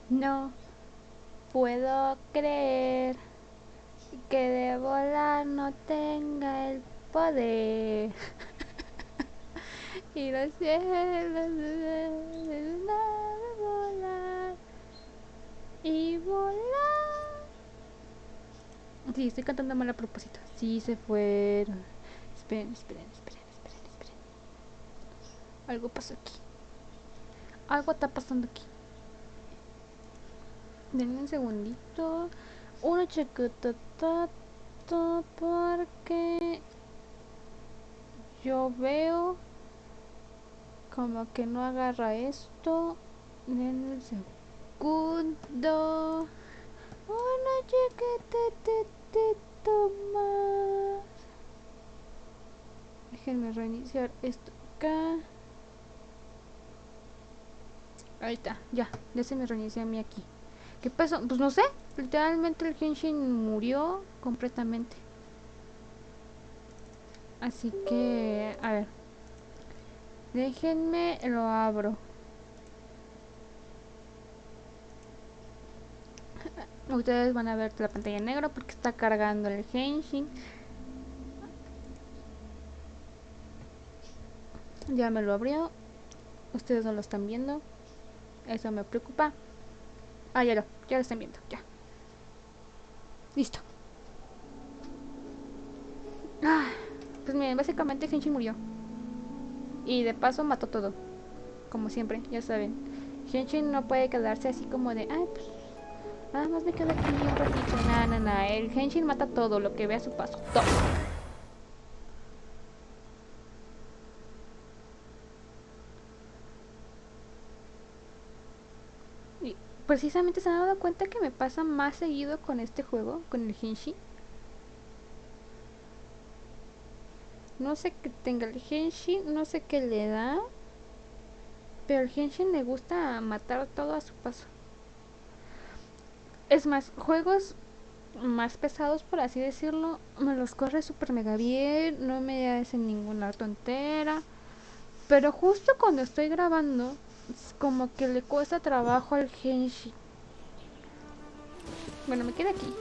No puedo creer que de volar no tenga el poder. Y los cielos de volar y volar. Sí, estoy cantando mal a propósito. Sí, se fueron. Esperen. Algo pasó aquí. Algo está pasando aquí. Denme un segundito. Una chiquita porque yo veo como que no agarra esto. Denme un segundo. Una chiquitito más. Déjenme reiniciar esto acá. Ahí está, ya se me reinició a mí aquí. ¿Qué pasó? Pues no sé, literalmente el Genshin murió completamente. Así que, a ver, déjenme lo abro. Ustedes van a ver la pantalla en negro porque está cargando el Genshin. Ya me lo abrió. Ustedes no lo están viendo. Eso me preocupa. Ah, ya lo están viendo, ya. Listo. Ah, pues miren, básicamente Genshin murió. Y de paso mató todo. Como siempre, ya saben. Genshin no puede quedarse así como de, ay, pues nada más me quedo aquí un ratito. Nada. El Genshin mata todo lo que ve a su paso. Todo. Y precisamente se han dado cuenta que me pasa más seguido con este juego, con el Genshin. No sé qué tenga el Genshin, no sé qué le da. Pero el Genshin le gusta matar todo a su paso. Es más, juegos más pesados, por así decirlo, me los corre super mega bien, no me hacen ninguna tontera. Pero justo cuando estoy grabando, como que le cuesta trabajo al Genshin. Bueno, me quedé aquí.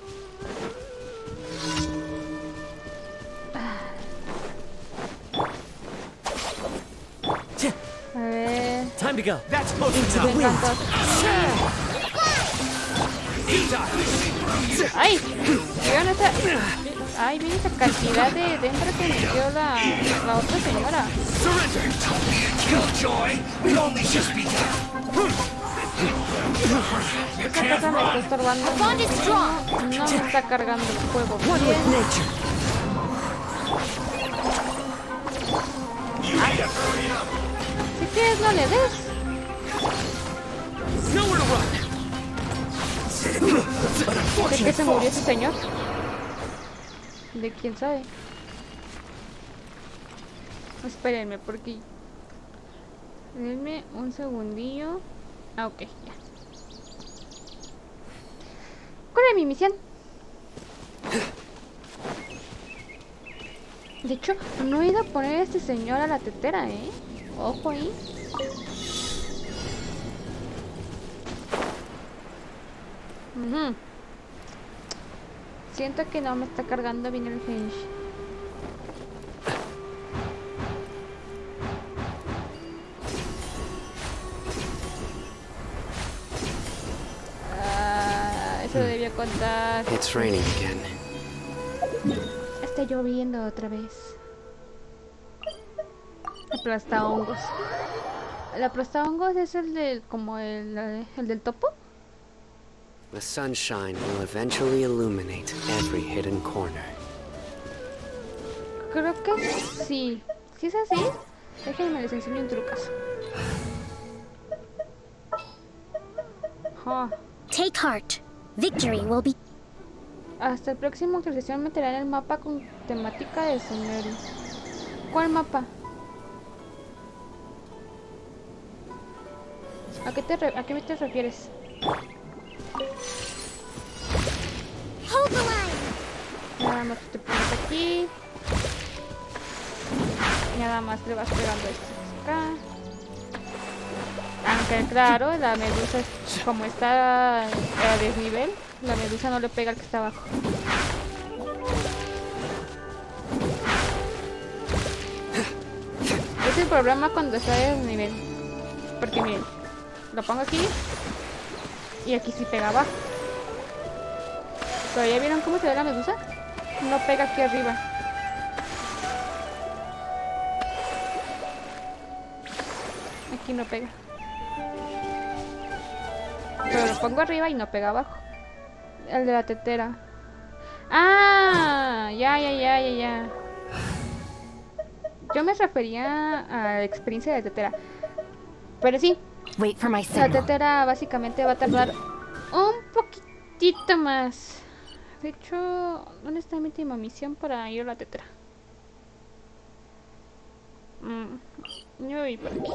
A ver. Time to go. That's most Into the wind. ¡Ay! Vean esa. ¡Ay! Miren esa cantidad de dentro que metió la otra señora. Esa casa me está estorbando. No me está cargando el juego bien. Si quieres no le des. ¿De qué se murió ese señor? ¿De quién sabe? Espérenme porque... Denme un segundillo. Ah, ok, ya. ¿Cuál es mi misión? De hecho, no he ido a poner a este señor a la tetera, ¿eh? Ojo ahí. Siento que no me está cargando bien el Genshin. Eso debió contar. It's raining again. Está lloviendo otra vez. Aplastahongos. El aplastahongos es el del como el del topo. The sunshine will eventually illuminate every hidden corner. Creo que sí. Si es así, déjenme les enseño un trucazo. Oh. Take heart. Victory will be. Hasta el próximo actualización meterán el mapa con temática de Sumerio. ¿Cuál mapa? ¿A qué te refieres? Hold the line. Nada más te pones aquí. Nada más le vas pegando esto acá. Aunque claro, la medusa, como está a desnivel, la medusa no le pega al que está abajo. Es el problema cuando está a desnivel. Porque miren, lo pongo aquí y aquí sí pega abajo. Pero ya vieron cómo se ve la medusa. No pega aquí arriba. Aquí no pega. Pero lo pongo arriba y no pega abajo. El de la tetera. Ah, ya. Yo me refería a la experiencia de tetera. Pero sí, Wait for my la signal. tetera básicamente va a tardar un poquitito más. De hecho, ¿dónde está mi última misión para ir a la tetera? Yo voy por aquí.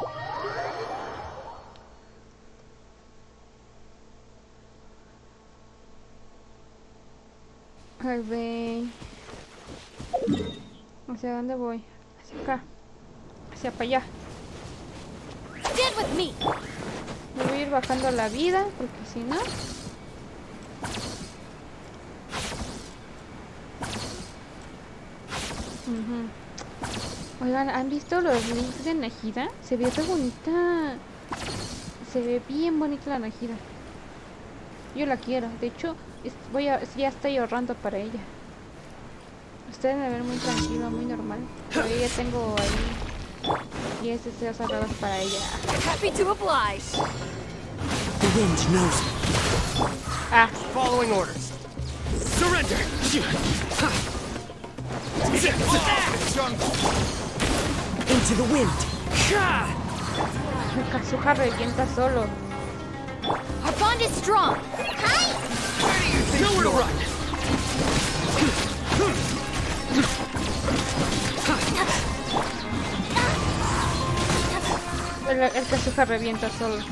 Ay, ve. ¿Hacia dónde voy? Hacia acá. Hacia para allá. Stand with me. Me voy a ir bajando la vida, porque si no... Oigan, ¿han visto los links de Najira? Se ve re bonita. Se ve bien bonita la Najira. Yo la quiero. De hecho, ya estoy ahorrando para ella. Ustedes me ven muy tranquilo, muy normal. Pero yo ya tengo ahí 10 deseos ahorrados para ella. Happy to oblige. The wind knows. Ah, Following orders. Surrender! Into the wind! Kazuha revienta solo. Our bond is strong. Nowhere to run! El Kazuha revienta solo.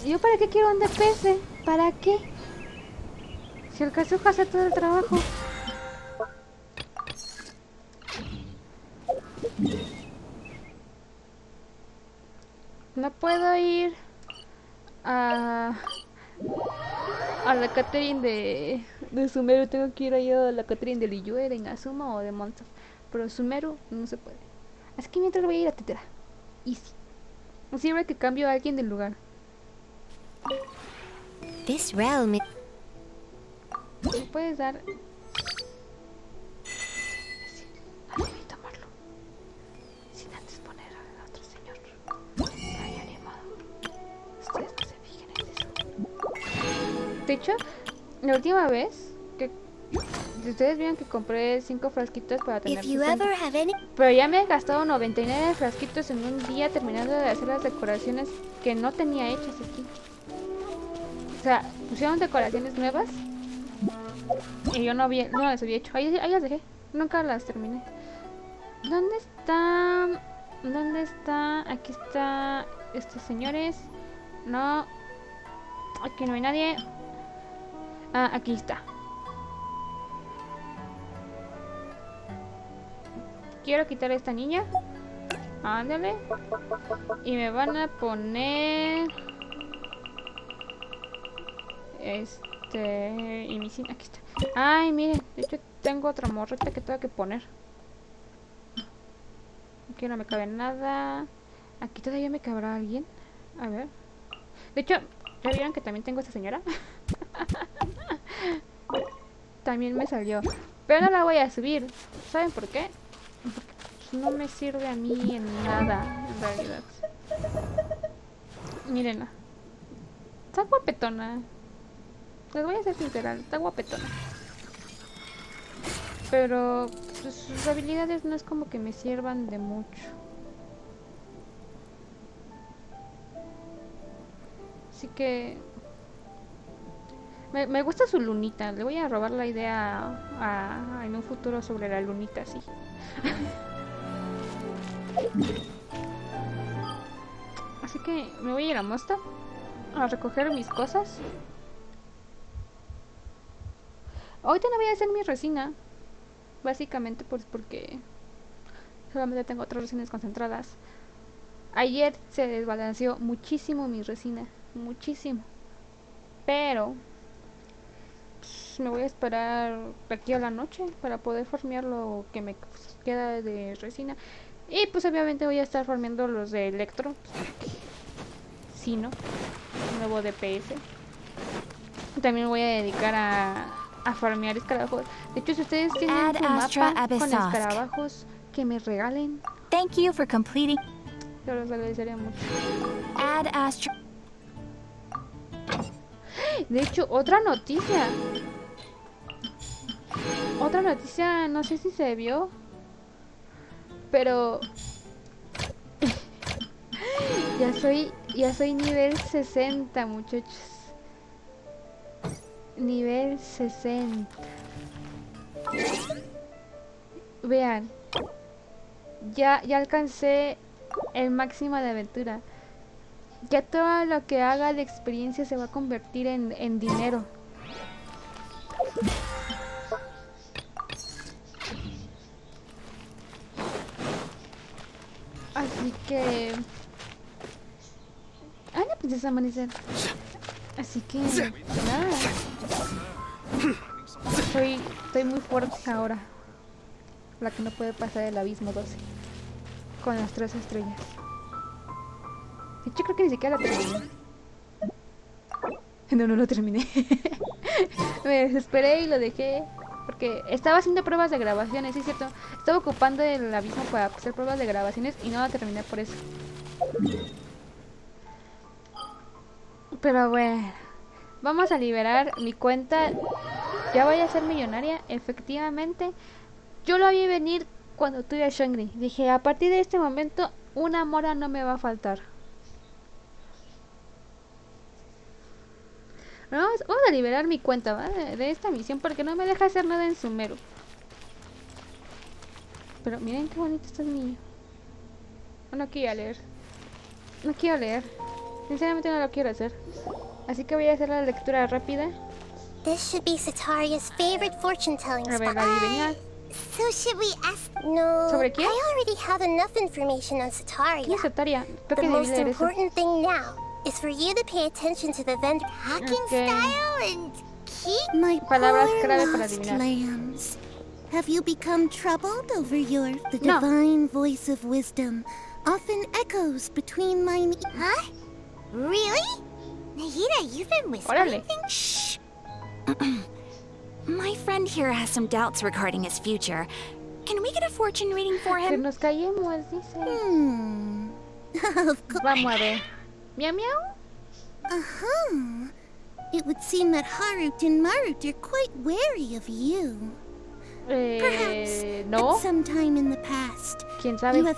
¿Yo para qué quiero un DPS? ¿Para qué? Si el Kazuha hace todo el trabajo. No puedo ir a la Catherine de Sumeru. Tengo que ir allá a la Catherine de Liyue, de Inazuma o de Monster. Pero Sumeru no se puede. Así que mientras voy a ir a Tetera. Easy. Sirve que cambio a alguien del lugar. This realm is... ¿Me puedes dar? No debí tomarlo. Sin antes poner al otro señor. Ay, animado. Ustedes no se fijen en eso. De hecho, la última vez que... Ustedes vieron que compré 5 frasquitos para tener If you 60. ever have any... Pero ya me he gastado 99 frasquitos en un día terminando de hacer las decoraciones que no tenía hechas aquí. O sea, pusieron decoraciones nuevas y yo no las había hecho. Ahí las dejé. Nunca las terminé. ¿Dónde está? ¿Dónde está? Aquí está. Estos señores. No. Aquí no hay nadie. Ah, aquí está. Quiero quitar a esta niña. Ándale. Y me van a poner... Y mi aquí está. Ay, miren. De hecho, tengo otra morrita que tengo que poner. Aquí no me cabe nada. Aquí todavía me cabrá alguien. A ver. De hecho, ¿ya vieron que también tengo a esta señora? También me salió. Pero no la voy a subir. ¿Saben por qué? Porque no me sirve a mí en nada, en realidad. Mírenla. Está guapetona. Les voy a ser sincera, está guapetona. Pero pues, sus habilidades no es como que me sirvan de mucho. Así que... Me gusta su lunita. Le voy a robar la idea en un futuro sobre la lunita, sí. Así que me voy a ir a Mosta a recoger mis cosas. Ahorita no voy a hacer mi resina. Básicamente pues porque solamente tengo 3 resinas concentradas. Ayer se desbalanceó muchísimo mi resina, muchísimo. Pero pues, me voy a esperar de aquí a la noche para poder farmear lo que me queda de resina. Y pues obviamente voy a estar farmeando los de electro. Si no, nuevo DPS. También me voy a dedicar a farmear escarabajos. De hecho, si ustedes tienen Ad un Astra mapa con Abyssosque. escarabajos que me regalen, Thank you for completing. yo los agradecería mucho. Ad Astra. De hecho, otra noticia. Otra noticia, no sé si se vio, pero ya soy nivel 60, muchachos. Nivel 60. Vean, ya alcancé el máximo de aventura. Ya todo lo que haga de experiencia se va a convertir en dinero. Así que... Ah, la princesa amanecer. Así que... Nada. Estoy muy fuerte ahora. La que no puede pasar el abismo 12. Con las 3 estrellas. De hecho, creo que ni siquiera la terminé. No lo terminé. Me desesperé y lo dejé. Porque estaba haciendo pruebas de grabaciones, sí es cierto. Estaba ocupando el abismo para hacer pruebas de grabaciones y no la terminé por eso. Pero bueno, vamos a liberar mi cuenta. Ya voy a ser millonaria, efectivamente. Yo lo vi venir cuando tuve a Shangri. Dije, a partir de este momento, una mora no me va a faltar. Vamos a liberar mi cuenta, ¿vale? De esta misión porque no me deja hacer nada en Sumeru. Pero miren qué bonito está el niño. No quiero leer. No quiero leer. Sinceramente no lo quiero hacer. Así que voy a hacer la lectura rápida. This should be Sataria's favorite fortune-telling A ver, spot. la adivinal. So should we ask? No. ¿Sobre quién? I already have enough information on Sataria. ¿Quién es Sataria? Creo The que debí most leer eso. important thing now is for you to pay attention to the vendor hacking Okay. style and keep my Palabras poor clave para lost adivinar. lambs. Have you become troubled over the No. divine voice of wisdom often echoes between my Huh? Really? Nahida, you've been Órale. things? Shh. My friend here has some doubts regarding his future. Can we get a fortune reading for Que him? nos callemos, dice. Of course. Vamos a ver. Miau miau. Uh-huh. It would seem that Harut and Marut are quite wary of you. Perhaps No. at some time in the past, ¿Quién you sabe? have...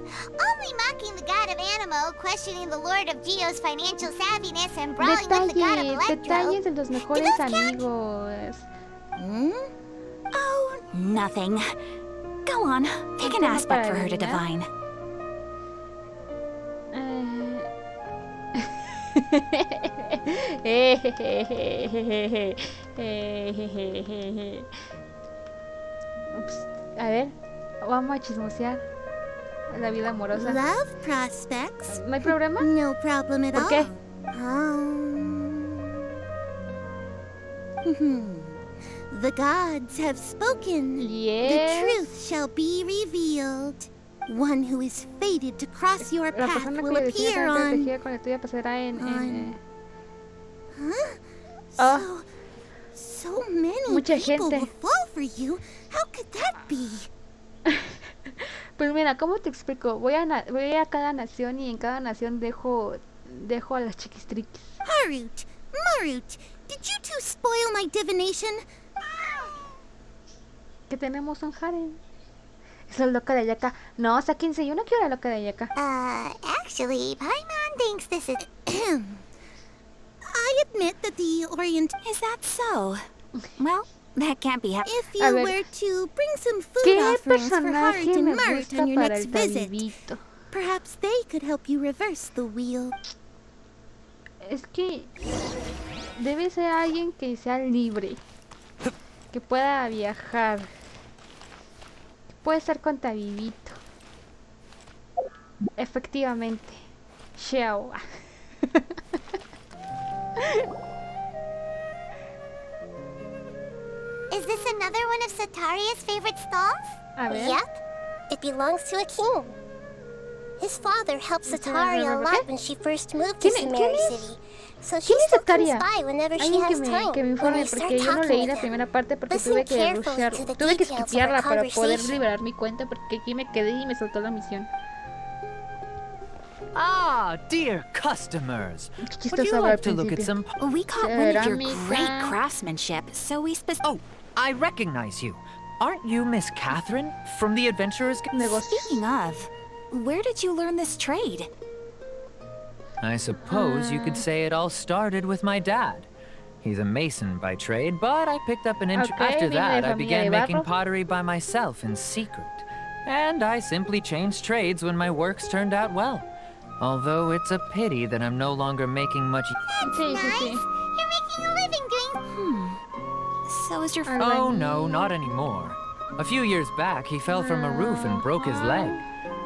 Only mocking the god of Animo, questioning the lord of Geo's financial savviness, and brawling with the god of Detalles, Electro. detalles de los mejores those count? amigos. Hmm? Oh, nothing. Go on, pick an Tema aspect para for her to adivinar. divine. Ups, a ver, vamos a chismosear la vida amorosa. Love prospects? ¿No hay problema? No problem at ¿Por all. qué? The gods have spoken. The Yes. truth shall be revealed. One who is fated to cross your La path persona will que decide appear ser on... protegida con la tuya pasará en So, so many Mucha people gente. will fall for you. How could that be? Pues mira, ¿cómo te explico? Voy a cada nación y en cada nación dejo a las chiquistriquis. Harut, Marut, did you two spoil my divination? Que tenemos un harem. Es la loca de Ayaka. No, sáquense, yo no quiero a la loca de Ayaka. Actually, Paimon thinks this is... I admit that the Orient... Is that so? Well, that can't be If A you ver, were to bring some food ¿Qué offerings for personaje Harut me and Marut gusta on your para next el visit, Tabibito? perhaps they could help you reverse the wheel. Es que debe ser alguien que sea libre, que pueda viajar, que pueda estar con Tabibito. Efectivamente. Xiao. Is this another one of Sataria's favorite stalls? A ver. Yep. It belongs to a king. His father helped Sataria a lot when she first moved to Sumeri City. So she ¿Quién es still comes Sataria? by whenever she Alguien has que time. me When informe, we start porque yo no talking leí with la her. primera parte porque Listen tuve que carefully rushear, to the tuve que details of our skipearla para poder conversation. liberar mi cuenta porque aquí me quedé y me soltó la misión. Ah, dear customers. Qué Would chistoso you hablar al like to look at principio. some... We caught wind of your Cerámica. great craftsmanship, so we Oh, I recognize you. Aren't you Miss Catherine from the Adventurers Guild? Negocios. Speaking of, where did you learn this trade? I suppose you could say it all started with my dad. He's a mason by trade, but I picked up an interest. Okay, After viene de that, I familia began de making barro. pottery by myself in secret. And I simply changed trades when my works turned out well. Although it's a pity that I'm no longer making much... Sí, sí, sí. You're making a living doing... So is your Oh, no, not anymore. A few years back, he fell from a roof and broke his leg.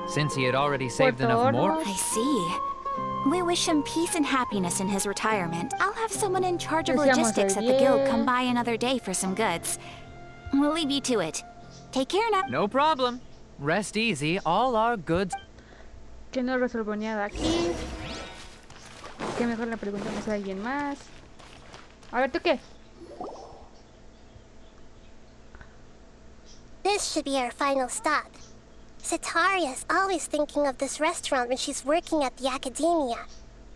Since he had already saved enough more... I see. We wish him peace and happiness in his retirement. I'll have someone in charge of Deseamos logistics el at the guild bien. come by another day for some goods. We'll leave you to it. Take care now. No problem. Rest easy, all our goods... Que no resolvió nada aquí. Que mejor le preguntamos a alguien más. A ver, ¿tú qué? This should be our final stop. Sataria's always thinking of this restaurant when she's working at the academia.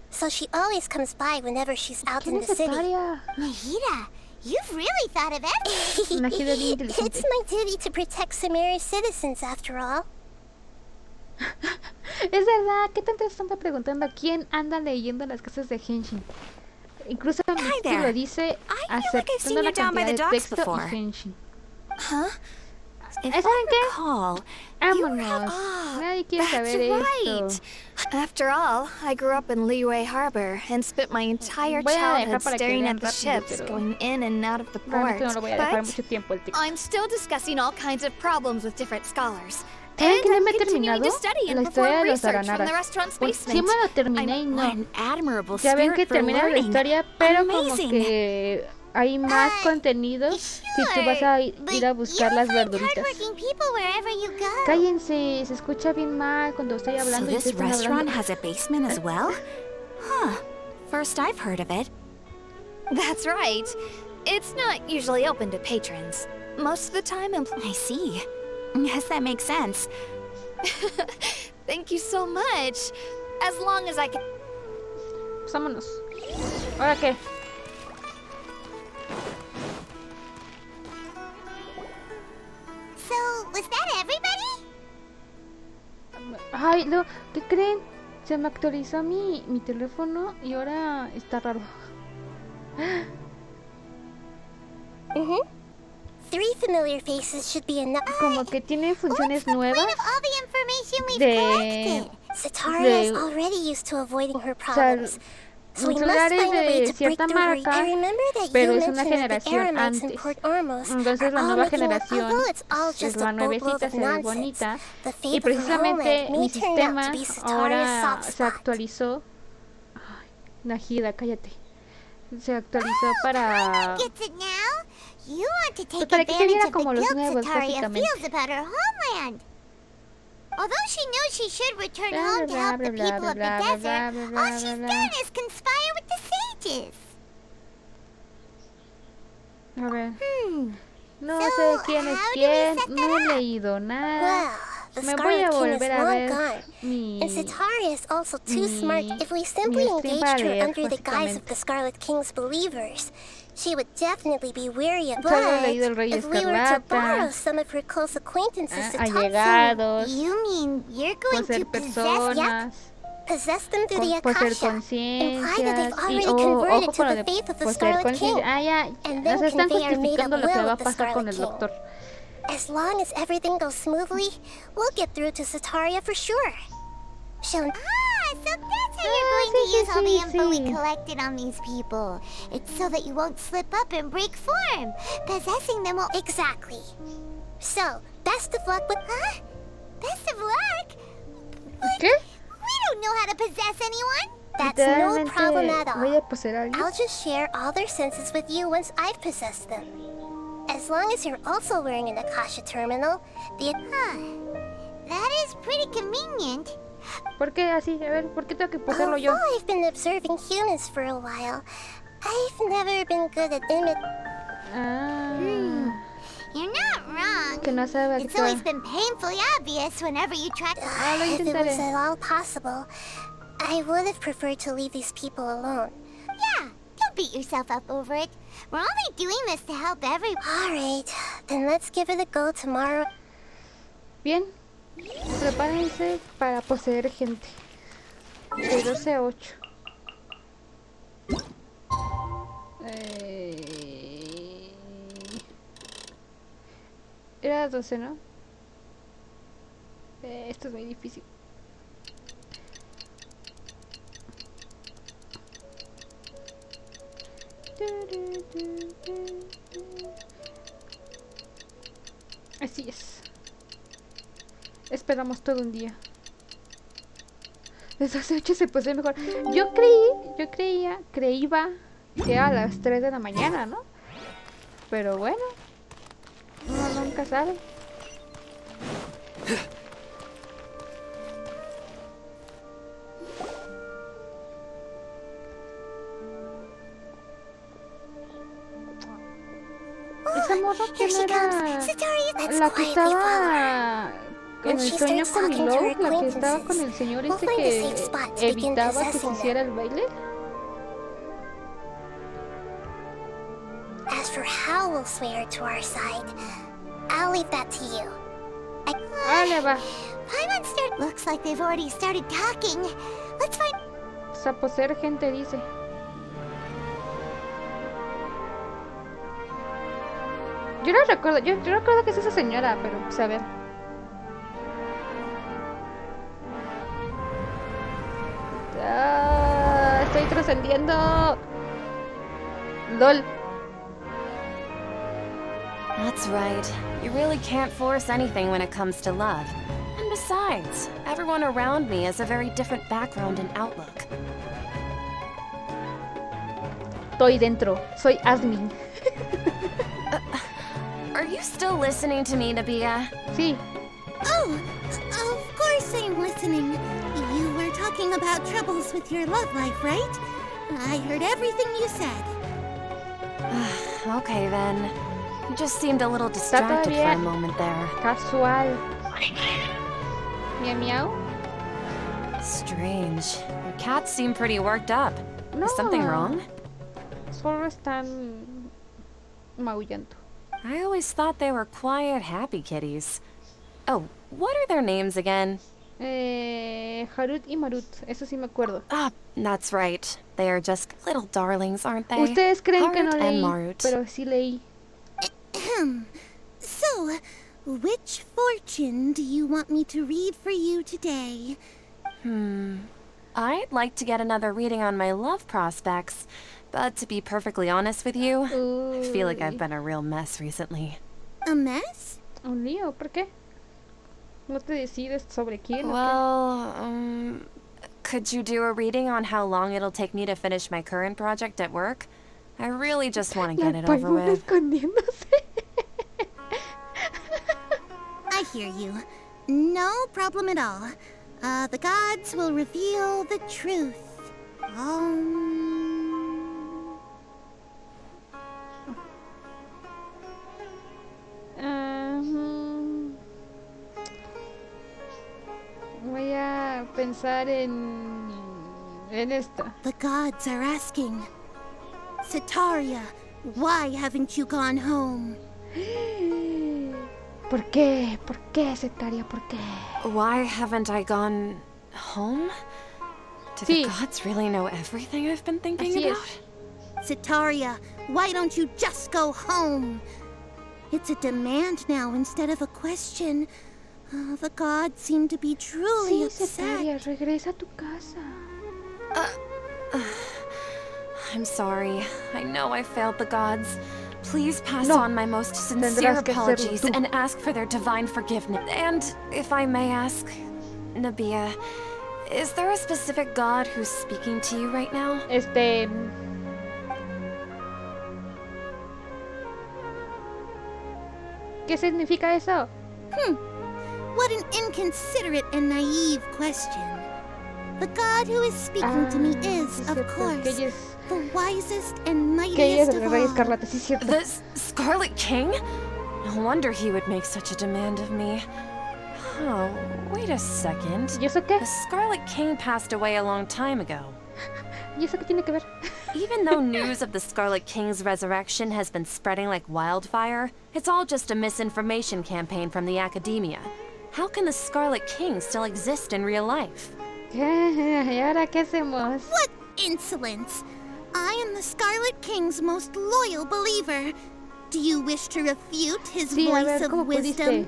So she always comes by whenever she's out in ¿Quién the es city. Sataria? Nahida, you've really thought of everything. Nahida es bien inteligente. It's my duty to protect Sumeri's citizens, after all. Es verdad, ¿qué tanto están preguntando quién anda leyendo las cosas de Genshin? Incluso mi Hi título there. dice I feel like I've seen aceptando la you down by cantidad the de docks texto y before. Genshin. Huh? If ¿Saben I qué? recall, Vámonos. Nadie quiere saber esto. After all, I grew up in Liyue Harbor and spent my entire Voy a dejar childhood para que staring vean at the rápido, ships pero going in and out of the port. realmente no lo voy a dejar But mucho tiempo el texto. I'm still discussing all kinds of problems with different scholars. ¿Saben que no I'm me he continuing terminado? to study and La historia perform de los research from aranaras. the restaurant's Porque sí basement. me lo terminé y what no. an admirable Ya ven que spirit for termina la learning. historia, pero como Amazing. que hay más contenido si tú vas a ir a buscar las verduritas. Hardworking people wherever you go. Cállense, se escucha bien mal cuando estoy So hablando y this ustedes están restaurant hablando. has a basement as well? Huh. First I've heard of it. That's right. It's not usually open to patrons. Most of the time, I see. Yes, that makes sense. Thank you so much. As long as I can. Pues vámonos. ¿Ahora qué? So, was that everybody? Ay, no, ¿qué creen? Se me actualizó mi teléfono y ahora está raro. Three familiar faces should be enough. Como que tiene funciones nuevas. Of all the information we've De- collected. Sataria is de- already used to avoiding her O sea, problems. So we must celulares find a way de to break cierta through her. marca, I remember that pero you es una mentioned that the generación Aramites in antes. Port Ormos Entonces are la all nueva making up, generación although it's all es just la a boatload nuevecita, of se ve nonsense. bonita. The Y fate of her precisamente homeland mi may turn out sistema to be Sataria's ahora soft se spot. actualizó. Ay, Najida, cállate. Se actualizó para... Gets it now? You want to take para que se advantage viera of como the los guilt nuevos, Sataria básicamente. feels about her homeland. Although she knows she should return Blah, home to blah, help the blah, people blah, of the blah, blah, desert, blah, blah, all blah, she's blah. done is conspire with the sages. A ver. No So, sé quién es how do we quién, set no that he up? leído nada. Well, the Me voy a Scarlet King is volver a long ver gone. mi... And Sataria is also too mi- smart if we simply mi stream para engaged her leer, under the guise of básicamente. the Scarlet King's believers. She would definitely be weary of Solo he but leído El Rey if we were to Escarlata. borrow some of her close acquaintances to talk to allegados, you mean you're por going ser to personas, possess them through the por ser Akasha, imply that they've conciencias, y already ojo converted to con lo the de faith of the por ser Scarlet King, conciencia. Ah, ya, and nos then están convey our made-up justificando lo que will va a with the pasar con Scarlet el King. doctor. As long as everything goes smoothly, we'll get through to Sataria for sure. So that's how you're going to use all the info we collected on these people. It's so that you won't slip up and break form. Possessing them will... Exactly. So, best of luck with... Best of luck? ¿Qué? don't know how to possess anyone. That's no problem at Literalmente voy all. a poseer a alguien. I'll just share all their senses with you once I've possessed them. As long as you're also wearing an Akasha terminal, that is pretty convenient. ¿Por qué así? A ver, ¿por qué tengo que poseerlo yo? Although I've been observing humans for a while, I've never been good at Ah, You're not wrong. que no sabe It's always actuar. been painfully obvious whenever you try. Ah, lo If it was intentaré. at all possible, I would have preferred to leave these people alone. Yeah, don't beat yourself up over it. We're only doing this to help everyone. All right, then let's give it a go tomorrow. Bien, prepárense para poseer gente. De 12 a 8. Era 12, ¿no? Esto es muy difícil. Así es. Esperamos todo un día. Desde hace 8 se posee mejor. Yo creía que era a las 3 de la mañana, ¿no? Pero bueno, uno nunca sabe. Esa morra que no era la que estaba en el sueño con Milo, la que estaba con el señor este que evitaba que se hiciera el baile. As for how we'll sway her to our side, I'll leave that to you. Vale, va. Looks like they've already started talking. Let's find. O sea, poseer gente dice. Yo no recuerdo, yo recuerdo que es esa señora, pero pues a ver. Ah, estoy trascendiendo. LOL. That's right. You really can't force anything when it comes to love. And besides, everyone around me has a very different background and outlook. Estoy dentro. Soy admin. Are you still listening to me, Nabia? Sí. Oh, of course I'm listening. You were talking about troubles with your love life, right? I heard everything you said. Okay then. You just seemed a little Está distracted for a todavía moment there. casual. Miau miau. Strange. Your cats seem pretty worked up. No. Is something wrong? Solo están maullando. I always thought they were quiet, happy kitties. Oh, what are their names again? Harut y Marut, eso sí me acuerdo. Ah, that's right. They are just little darlings, aren't they? Ustedes creen que no Harut and leí, Marut. pero sí leí. So, which fortune do you want me to read for you today? I'd like to get another reading on my love prospects, but to be perfectly honest with you, I feel like I've been a real mess recently. A mess? Un lío, ¿por qué? ¿No te decides sobre quién? Well, could you do a reading on how long it'll take me to finish my current project at work? I really just want to get it over Paimon with. escondiéndose. I hear you. No problem at all. The gods will reveal the truth. Voy a pensar en esta. The gods are asking. Sitaria, why haven't you gone home? ¿Por qué? ¿Por qué, Setaria? ¿Por qué? Why haven't I gone home? Do Sí. the gods really know everything I've been thinking Así about? es. Sitaria, why don't you just go home? It's a demand now instead of a question. The gods seem to be truly Sí, upset. Setaria, regresa a tu casa. I'm sorry. I know I failed the gods. Please pass No. on my most sincere Tendrás que hacerlo apologies tú. and ask for their divine forgiveness. And if I may ask, Nabia, Is there a specific god who's speaking to you right now? ¿Qué significa eso? What an inconsiderate and naive question. The god who is speaking to me is, of course, the wisest and Que ella es mightiest el of rey all. escarlata, sí es cierto. The Scarlet King? No wonder he would make such a demand of me. Oh, wait a second. ¿Y eso qué? The Scarlet King passed away a long time ago. ¿Y eso qué tiene que ver? Even though news of the Scarlet King's resurrection has been spreading like wildfire, it's all just a misinformation campaign from the academia. How can the Scarlet King still exist in real life? ¿Y ahora qué hacemos? What insolence! I am the Scarlet King's most loyal believer. Do you wish to refute his Sí, a voice ver, of ¿cómo wisdom? pudiste?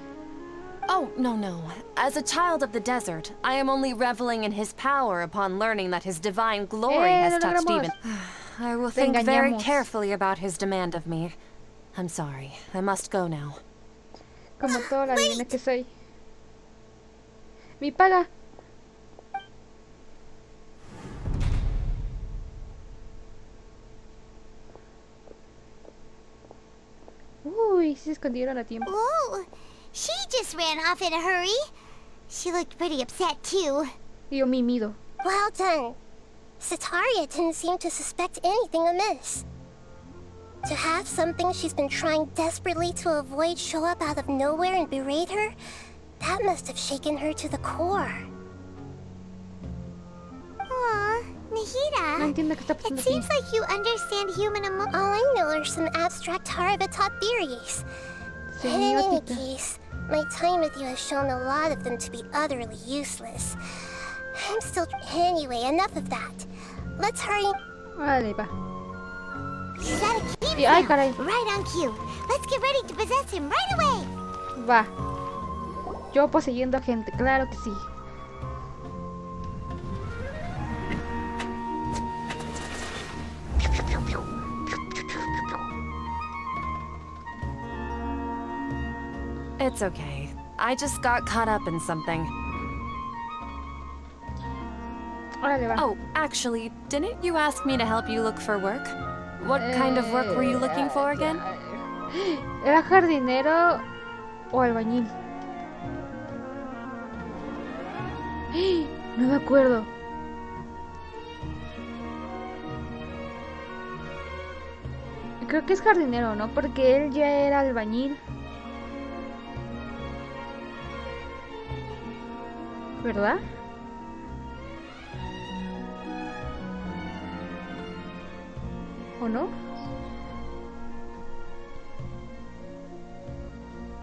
Oh, no. As a child of the desert, I am only reveling in his power upon learning that his divine glory has lo touched logramos. even... I will Te think very engañamos. carefully about his demand of me. I'm sorry. I must go now. Como toda la divina que soy. Mi paga. Uy, sí se escondieron a tiempo. Oh, she just ran off in a hurry. She looked pretty upset too. Y yo mimido. Well done. Sataria didn't seem to suspect anything amiss. To have something she's been trying desperately to avoid show up out of nowhere and berate her, that must have shaken her to the core. Aw, No Nahida. entiendo qué está It pasando aquí. seems like you understand human All I know are some abstract Harivata theories. In any Semiótica. case, my time with you has shown a lot of them to be utterly useless. I'm still... Anyway, enough of that. Let's hurry... Vale, va. He's at a cave Y, ay, now. caray. Right on cue. Let's get ready to possess him right away. Va. Yo poseyendo a gente, claro que sí. It's okay. I just got caught up in something. Órale, va. Oh, actually, didn't you ask me to help you look for work? What kind of work were you looking for again? ¿Era jardinero o albañil? No me acuerdo. Creo que es jardinero, ¿no? Porque él ya era albañil. ¿Verdad? ¿O no?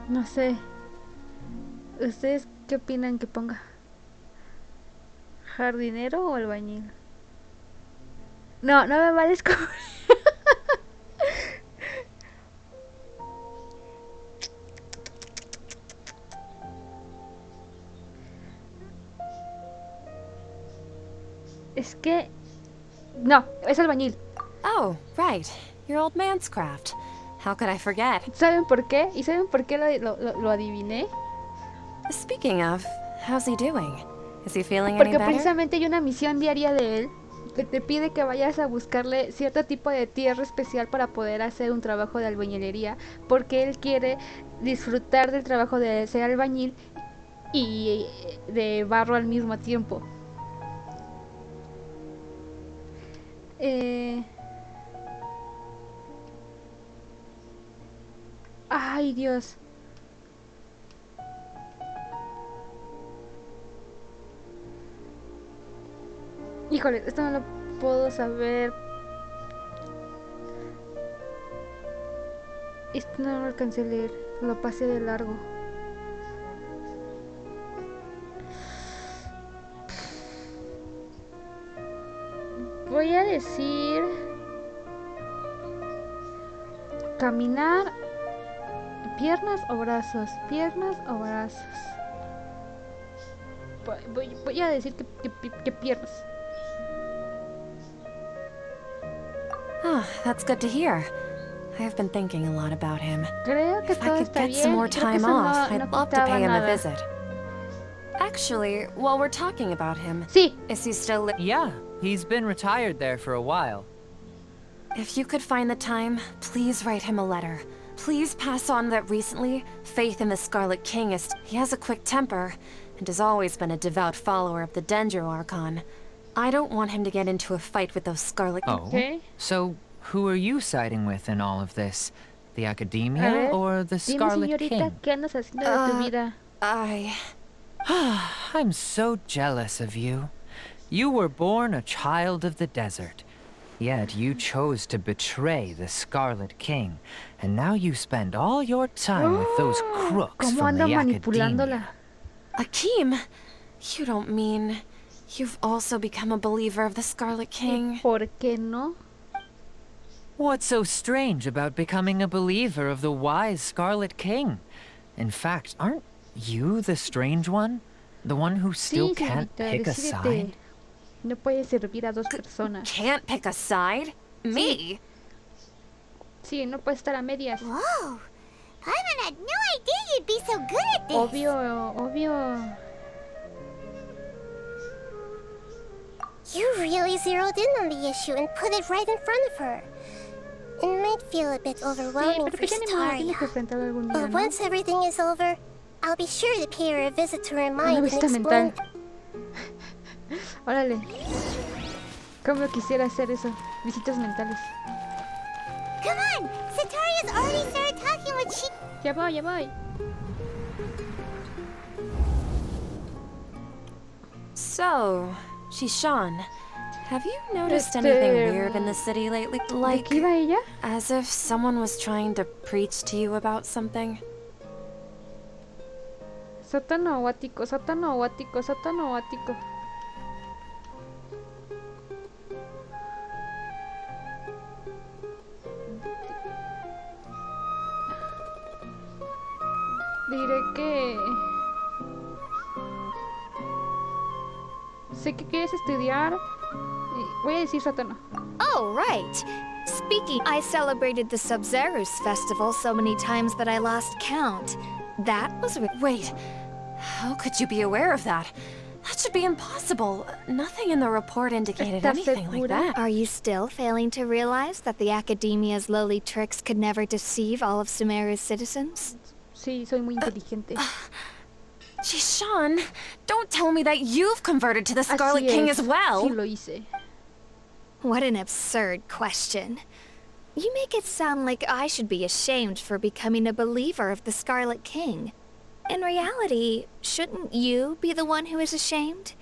No sé. ¿Ustedes qué opinan que ponga? ¿Jardinero o albañil? No, no me vale escoger. Es que... No, es albañil. Oh, right. Your old man's craft. How could I forget? ¿Saben por qué? ¿Y saben por qué lo adiviné? Speaking of, how's he doing? Is he feeling any Porque better? precisamente hay una misión diaria de él que te pide que vayas a buscarle cierto tipo de tierra especial para poder hacer un trabajo de albañilería, porque él quiere disfrutar del trabajo de ser albañil y de barro al mismo tiempo. Ay, Dios. Híjole, esto no lo puedo saber. Esto no lo alcancé a leer, lo pasé de largo. Voy a decir... Caminar... ¿Piernas o brazos? Piernas o brazos. Voy a decir que piernas. Oh, that's good to hear. I've been thinking a lot about him. Creo que If I todo could está get some bien. more Creo que time eso off, no I'd love to quitaba pay him a nada. visit. Actually, while we're talking about him, Sí. is he still Yeah, he's been retired there for a while. If you could find the time, please write him a letter. Please pass on that recently, faith in the Scarlet King is... He has a quick temper, and has always been a devout follower of the Dendro Archon. I don't want him to get into a fight with those Scarlet... Oh, Okay. so who are you siding with in all of this? The A Academia ver, or the dime, Scarlet señorita, King? ¿qué andas haciendo de tu vida? I'm so jealous of you. You were born a child of the desert. Yet you chose to betray the Scarlet King, and now you spend all your time with those crooks ¿Cómo from anda the manipulándola? Academia. Akeem, you don't mean... You've also become a believer of the Scarlet King? ¿Por qué no? What's so strange about becoming a believer of the wise Scarlet King? In fact, aren't you the strange one? The one who still Sí, can't señorita, pick a decídete. side? No puedes servir a dos personas. Can't pick a side? Me? Sí, no puedes estar a medias. Whoa! Paimon had no idea you'd be so good at this. Obvio, obvio. You really zeroed in on the issue and put it right in front of her. It might feel a bit Sí, overwhelming pero for pues ya ni modo, tienes que Staria. enfrentarlo algún día, But ¿no? once everything is over, I'll be sure to pay her a visit to her Una mind and visita explain. mental. Órale. ¿Cómo quisiera hacer eso? Visitas mentales. Come on! Sataria's already started talking with she. Ya voy, ya voy. So, Shishan, have you noticed anything weird in the city lately? ¿De Like, qué iba ella? as if someone was trying to preach to you about something? Sótano o ático, sótano o ático, sótano o ático. Diré que... Sé que quieres estudiar. Voy a decir sótano. Oh, right. Speaking, I celebrated the Sub-Zerus festival so many times that I lost count. That was Wait, how could you be aware of that? That should be impossible. Nothing in the report indicated ¿Estás anything like segura? that. Are you still failing to realize that the Academia's lowly tricks could never deceive all of Sumeru's citizens? Sí, soy muy inteligente. Shishan, don't tell me that you've converted to the Así Scarlet King es, as well. Sí lo hice. What an absurd question. You make it sound like I should be ashamed for becoming a believer of the Scarlet King. In reality, shouldn't you be the one who is ashamed?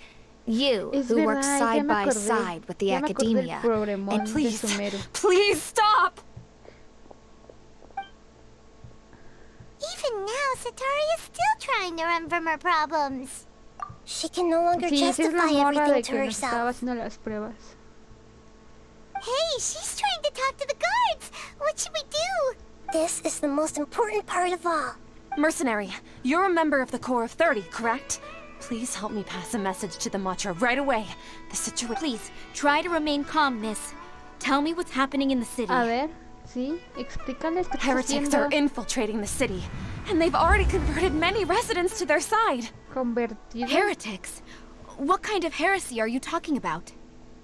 You, Es who work verdad, ya side me by acordé. side with the Ya me acordé del Academia. problemón And de please, Sumeru. please stop! Even now, Sataria's still trying to run from her problems. She can no longer Sí, esa es la justify morra everything de to que nos estaba herself. haciendo las pruebas. Hey, she's trying to talk to the guards. What should we do? This is the most important part of all. Mercenary, you're a member of the Corps of 30, correct? Please help me pass a message to the Matcha right away. The situation... Please, try to remain calm, miss. Tell me what's happening in the city. A ver, sí, explícales qué estás Heretics are haciendo. infiltrating the city, and they've already converted many residents to their side. Convertido. Heretics? What kind of heresy are you talking about?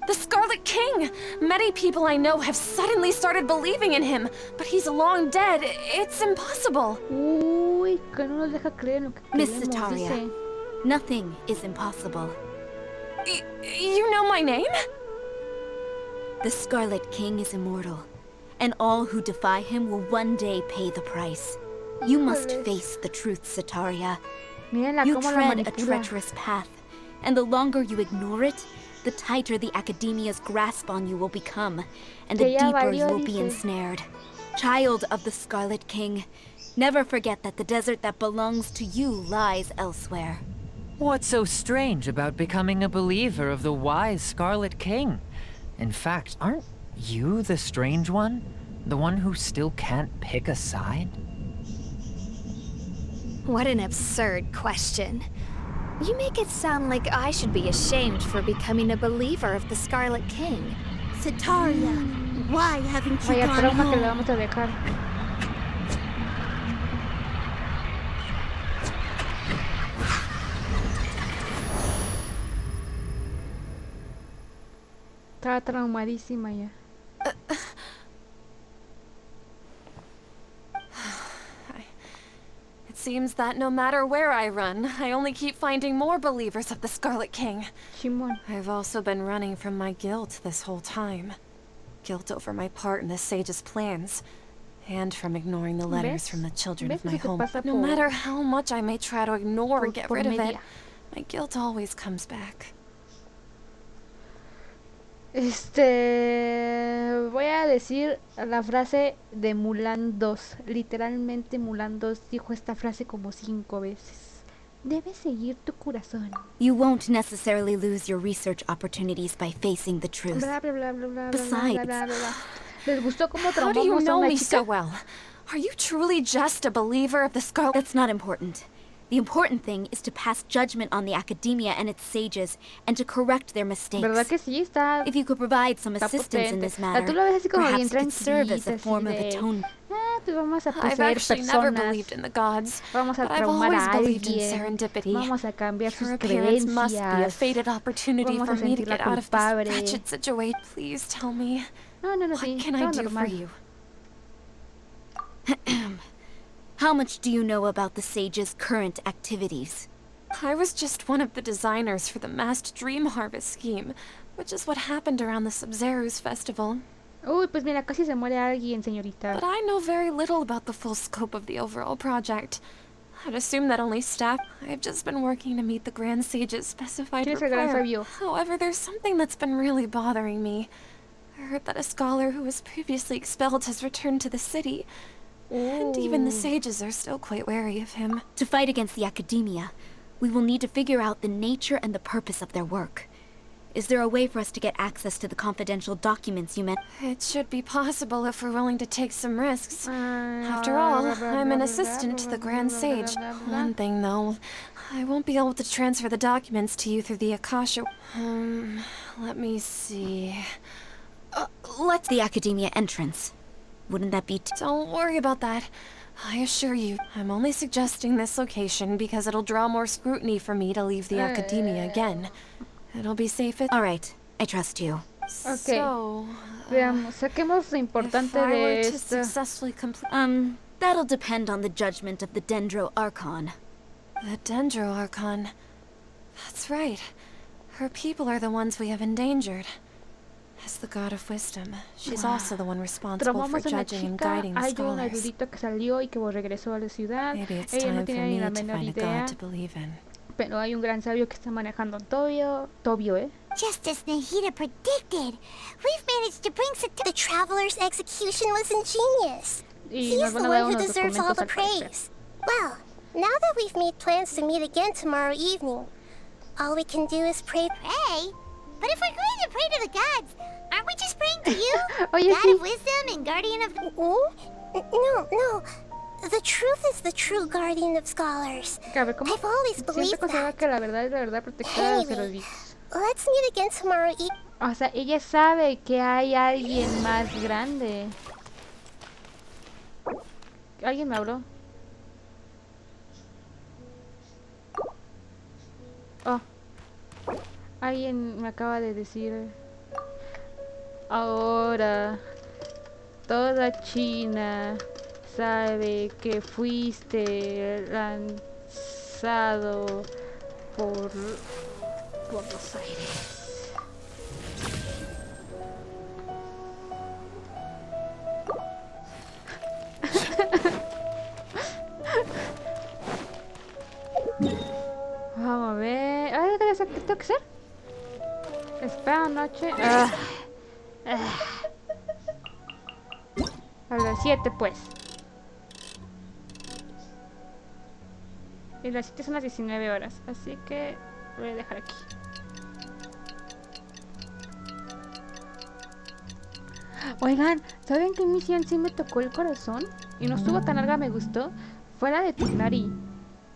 The Scarlet King! Many people I know have suddenly started believing in him, but he's long dead. It's impossible. Uy, que no nos deja creer en lo que Miss queremos, Sataria. dice. Nothing is impossible. You know my name? The Scarlet King is immortal, and all who defy him will one day pay the price. You must Híjoles. face the truth, Sataria. Mírenla You cómo la tread a manipula. treacherous path, and the longer you ignore it, the tighter the Academia's grasp on you will become, and the Que ya deeper you valió, will be dice. ensnared. Child of the Scarlet King, never forget that the desert that belongs to you lies elsewhere. What's so strange about becoming a believer of the wise Scarlet King? In fact, aren't you the strange one? The one who still can't pick a side? What an absurd question. You make it sound like I should be ashamed for becoming a believer of the Scarlet King. Sataria, why haven't you Vaya gone trauma que le home? vamos a dejar. Estaba traumadísima ya. It seems that no matter where I run, I only keep finding more believers of the Scarlet King. Shimon. I've also been running from my guilt this whole time. Guilt over my part in the sage's plans. And from ignoring the letters ¿Ves? from the children ¿Ves of my que se te home. pasa No por- matter how much I may try to ignore and get por rid of it, media? my guilt always comes back. Voy a decir la frase de Mulan 2. Literalmente Mulan 2 dijo esta frase como 5 veces. Debes seguir tu corazón. You won't necessarily lose your research opportunities by facing the truth. Bla bla bla bla bla bla Besides- bla bla bla. ¿Les gustó cómo How do you traumamos a know una me so chica? well? Are you truly just a believer of the Scarlet? That's not important. The important thing is to pass judgment on the academia and its sages, and to correct their mistakes. ¿Verdad que sí? Está If you could provide some Está assistance in potente. this O sea, matter, tú lo ves así como bien perhaps it could serve as a tranquilita, form así of de, atonement. pues vamos a I've poseer actually never personas, believed in the gods, vamos a but I've traumar always a believed in alguien, serendipity. vamos a cambiar sus Your appearance must be a creencias. fated opportunity Vamos for a me to sentirla get out of culpable. this wretched situation. Please tell me, No, no, no, what sí, can I todo do for normal. you? How much do you know about the sage's current activities? I was just one of the designers for the masked dream harvest scheme, which is what happened around the Sub-Zero's festival. Uy, pues mira, casi se muere alguien, señorita. But I know very little about the full scope of the overall project. I'd assume that only staff. I've just been working to meet the Grand Sage's specified ¿Quién es el gran requirement. sabio? However, there's something that's been really bothering me. I heard that a scholar who was previously expelled has returned to the city. And even the sages are still quite wary of him. To fight against the academia, we will need to figure out the nature and the purpose of their work. Is there a way for us to get access to the confidential documents you meant? It should be possible if we're willing to take some risks. After all, I'm an assistant to the Grand Sage. One thing, though, I won't be able to transfer the documents to you through the Akasha. Let me see. Let's the academia entrance. Wouldn't that be Don't worry about that. I assure you, I'm only suggesting this location because it'll draw more scrutiny for me to leave the academia again. It'll be safe at... All right, I trust you. So, Veamos, saquemos lo if importante I de were to esto. successfully complete... That'll depend on the judgment of the Dendro Archon. The Dendro Archon. That's right. Her people are the ones we have endangered. As the god of wisdom, she's also the one responsible for Traumamos a una judging and chica, guiding the hay un scholars. erudito que salió y que regresó a la ciudad. Maybe it's Ella no time for tiene ni me la to menor find a idea, god to believe in. pero hay un gran sabio que está manejando Tobio, Just as Nahida predicted, we've managed to bring the Traveler's execution was ingenious. y He's nos the van a dar one who unos deserves all documentos the al parecer. praise. Well, now that we've made plans to meet again tomorrow evening, all we can do is pray. Pray? But if we're going to pray to the gods, aren't we just praying to you? Oye, God sí. of wisdom and guardian of the... No. The truth is the true guardian of scholars. Que a ver, ¿cómo? I've always Siempre believed considera that. que la verdad es la verdad protectora de los Anyway, eruditos. let's meet again tomorrow evening. O sea, ella sabe que hay alguien más grande. ¿Alguien me habló? Oh. Alguien me acaba de decir... Ahora... Toda China sabe que fuiste lanzado por los aires. Vamos a ver. A ver, ¿qué tengo que hacer? Espera noche. A las 7 pues. Y las 7 son las 19 horas. Así que voy a dejar aquí. Oigan, ¿saben qué misión sí me tocó el corazón? Y no estuvo tan larga, me gustó. Fue la de Tighnari.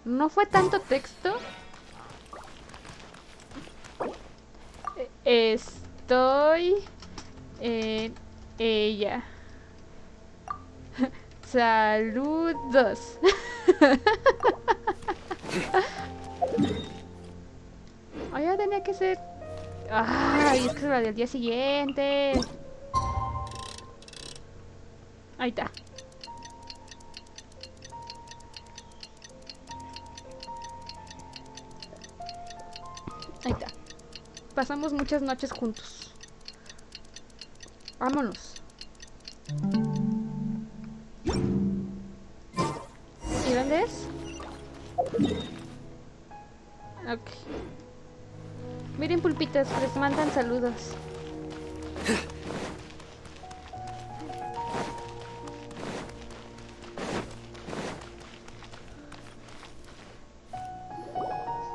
No fue tanto texto. Estoy en ella. Saludos. Ya tenía que ser Ay, es que es la del día siguiente. Ahí está. Ahí está. Pasamos muchas noches juntos. Vámonos. ¿Y dónde es? Ok. Miren, pulpitas, les mandan saludos.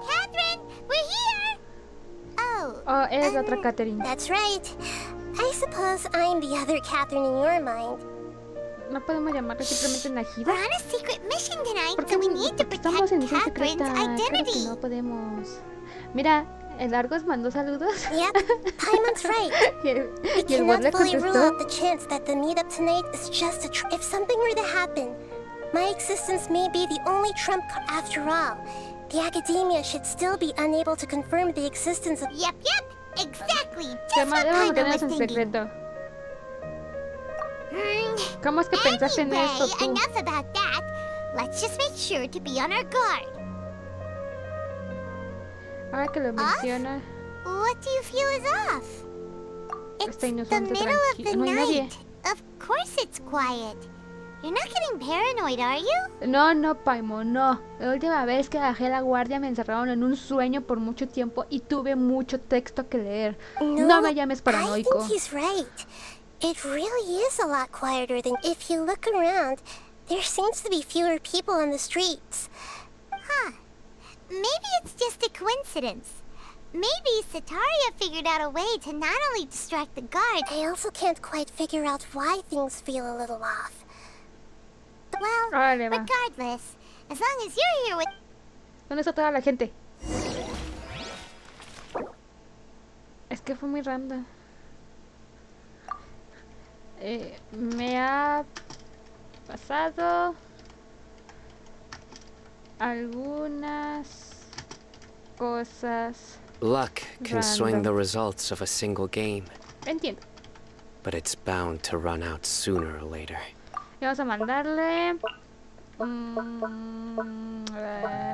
Catherine, we're here! Oh, eres la otra Catherine. That's right. I suppose I'm the other Catherine in your mind. No podemos llamarla simplemente Najida. We're on a secret mission tonight, Porque so we need to estamos protect en misión Catherine's secreta. Claro que identity. no podemos. Mira, el Argos mandó saludos. Yep, Paimon's right. y el, We y el bot cannot le fully rule contestó. out the chance that the meetup tonight is just a if something were to happen, my existence may be the only trump card after all. The academia should still be unable to confirm the existence of. Yep, exactly. Que Just what mandaron Paimon was en thinking. secreto. ¿Cómo es que pensaste en Anyway, esto tú? enough about that. Let's just make sure to be on our guard. Ahora que lo menciona, What do you feel is off? It's está the inocente, middle of the tranquila. No hay nadie. night. Of course it's quiet. You're not getting paranoid, are you? No, Paimon, no. La última vez que bajé la guardia me encerraron en un sueño por mucho tiempo y tuve mucho texto que leer. No me llames I paranoico. think he's right. It really is a lot quieter than if you look around. There seems to be fewer people on the streets. Huh. Maybe it's just a coincidence. Maybe Sataria figured out a way to not only distract the guard. I also can't quite figure out why things feel a little off. Well, Órale, va. regardless, as long as you're here with... ¿Dónde está toda la gente? Es que fue muy random. Me ha pasado algunas cosas. Luck can swing Random. the results of a single game, Entiendo. but it's bound to run out sooner or later. Y vamos a mandarle...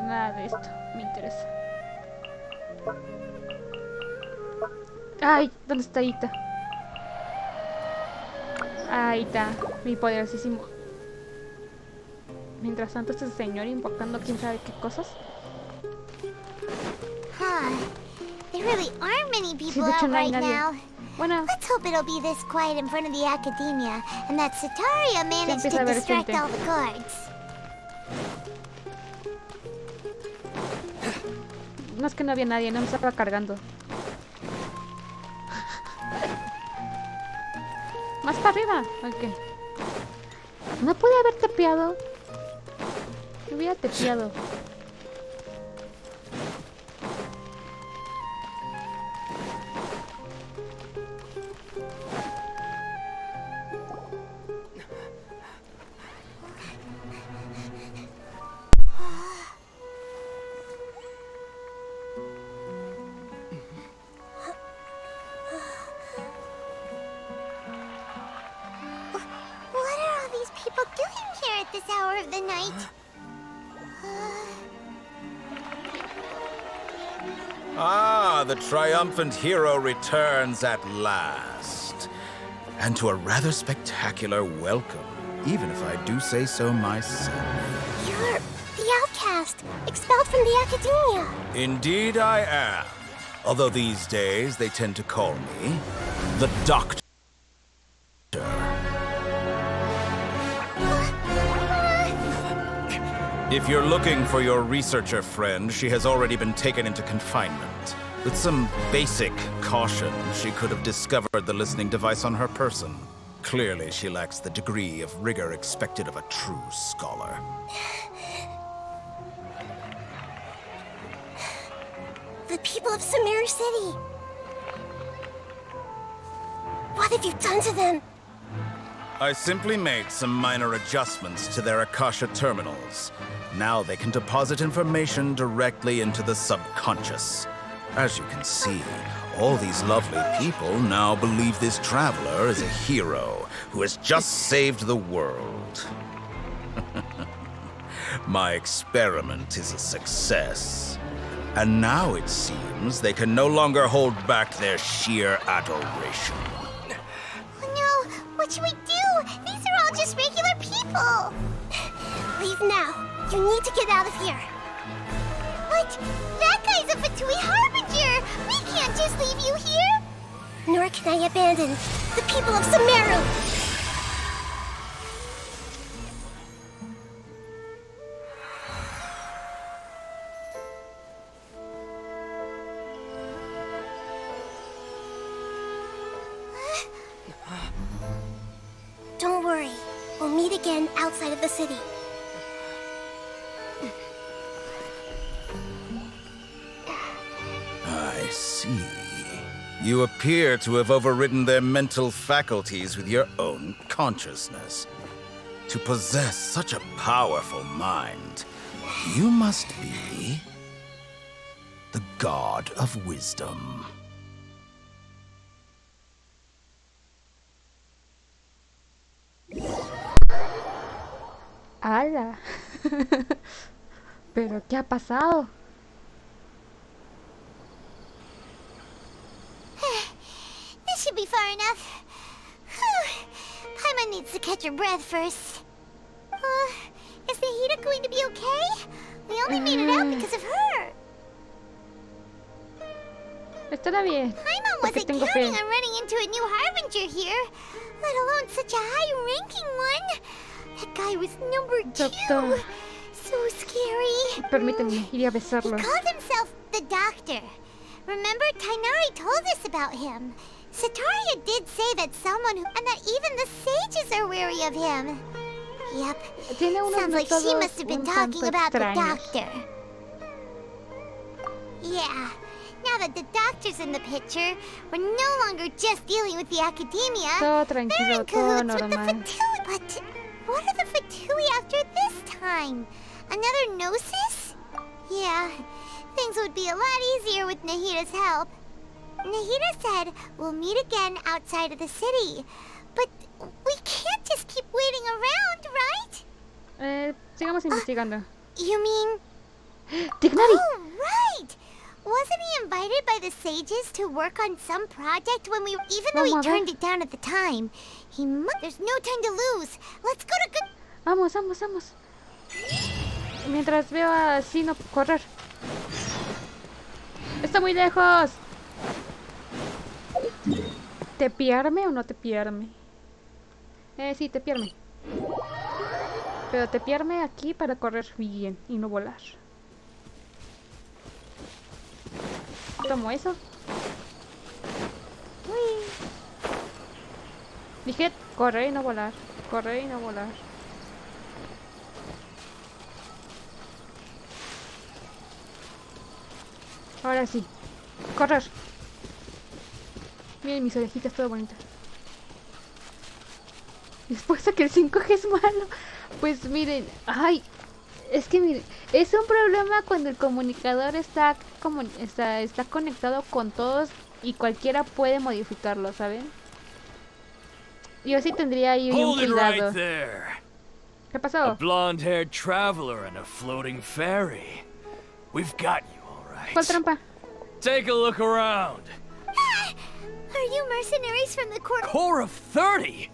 nada de esto me interesa. Ay, ¿dónde está Ita? Ahí está, mi poderosísimo. Mientras tanto, este señor invocando quién sabe qué cosas. Huh. There really aren't many Sí, people de hecho out no hay right nadie. now. Bueno, Let's hope it'll be this quiet in front of the academia, and that Sataria managed empieza a to haber distract gente. all the guards. no es que no había nadie, no me estaba cargando. Más para arriba, ok. No pude haber tepeado. Me hubiera tepeado. What are all these people doing here at this hour of the night? Ah, the triumphant hero returns at last. And to a rather spectacular welcome, even if I do say so myself. You're the outcast, expelled from the academia. Indeed I am. Although these days they tend to call me the Doctor. If you're looking for your researcher friend, she has already been taken into confinement. With some basic caution, she could have discovered the listening device on her person. Clearly, she lacks the degree of rigor expected of a true scholar. The people of Samir City. What have you done to them? I simply made some minor adjustments to their Akasha terminals. Now they can deposit information directly into the subconscious. As you can see, all these lovely people now believe this traveler is a hero who has just saved the world. My experiment is a success. And now it seems they can no longer hold back their sheer adoration. No, what should we do? These are all just regular people. Leave now. You need to get out of here. But that guy's a Fatui Harbinger. We can't just leave you here. Nor can I abandon the people of Sumeru. Don't worry. We'll meet again outside of the city. I see. You appear to have overridden their mental faculties with your own consciousness. To possess such a powerful mind, you must be the god of wisdom. ¡Hala! ¿Pero qué ha pasado? This should be far enough. Paimon needs to catch her breath first. Is Nahida going to be okay? We only made it out because of her. Estará bien. Paimon Porque wasn't tengo counting fe. on running into a new Harbinger here, let alone such a high-ranking one. That guy was number 2. Doctor. So scary. Permíteme, iré a He besarlo. called himself the Doctor. Remember, Tainari told us about him. Sataria did say that and that even the sages are wary of him. Yep. Tiene unos Sounds like she métodos must have been un talking tanto about the extraños. Doctor. Yeah. Now that the Doctor's in the picture, we're no longer just dealing with the academia. Todo They're tranquilo, in todo cahoots with the normal. Fatui. But what are the Fatui after this time? Another Gnosis? Yeah, things would be a lot easier with Nahida's help. Nahida said we'll meet again outside of the city. But we can't just keep waiting around, right? Sigamos investigando. You mean... ¡Tignari! Oh, right! Wasn't he invited by the sages to work on some project when even though he Vamos a ver. turned it down at the time? There's no time to lose. Let's go to good... Vamos, vamos, vamos. Mientras veo a Sino correr. Está muy lejos. ¿Tepearme o no tepearme? Sí, tepearme. Pero tepearme aquí para correr bien y no volar. Tomo eso. Uy. Dije correr y no volar. Correr y no volar. Ahora sí. Correr. Miren mis orejitas, todo bonito. Después de que el 5G es malo. Pues miren, ay, es que miren, es un problema cuando el comunicador está conectado con todos y cualquiera puede modificarlo, ¿saben? Yo sí tendría ahí un Hold it cuidado. right there. ¿Qué A pasó? blonde-haired traveler and a floating fairy. We've got you, all right. ¿Cuál trampa? Take a look around. Are you mercenaries from the court? Core of 30?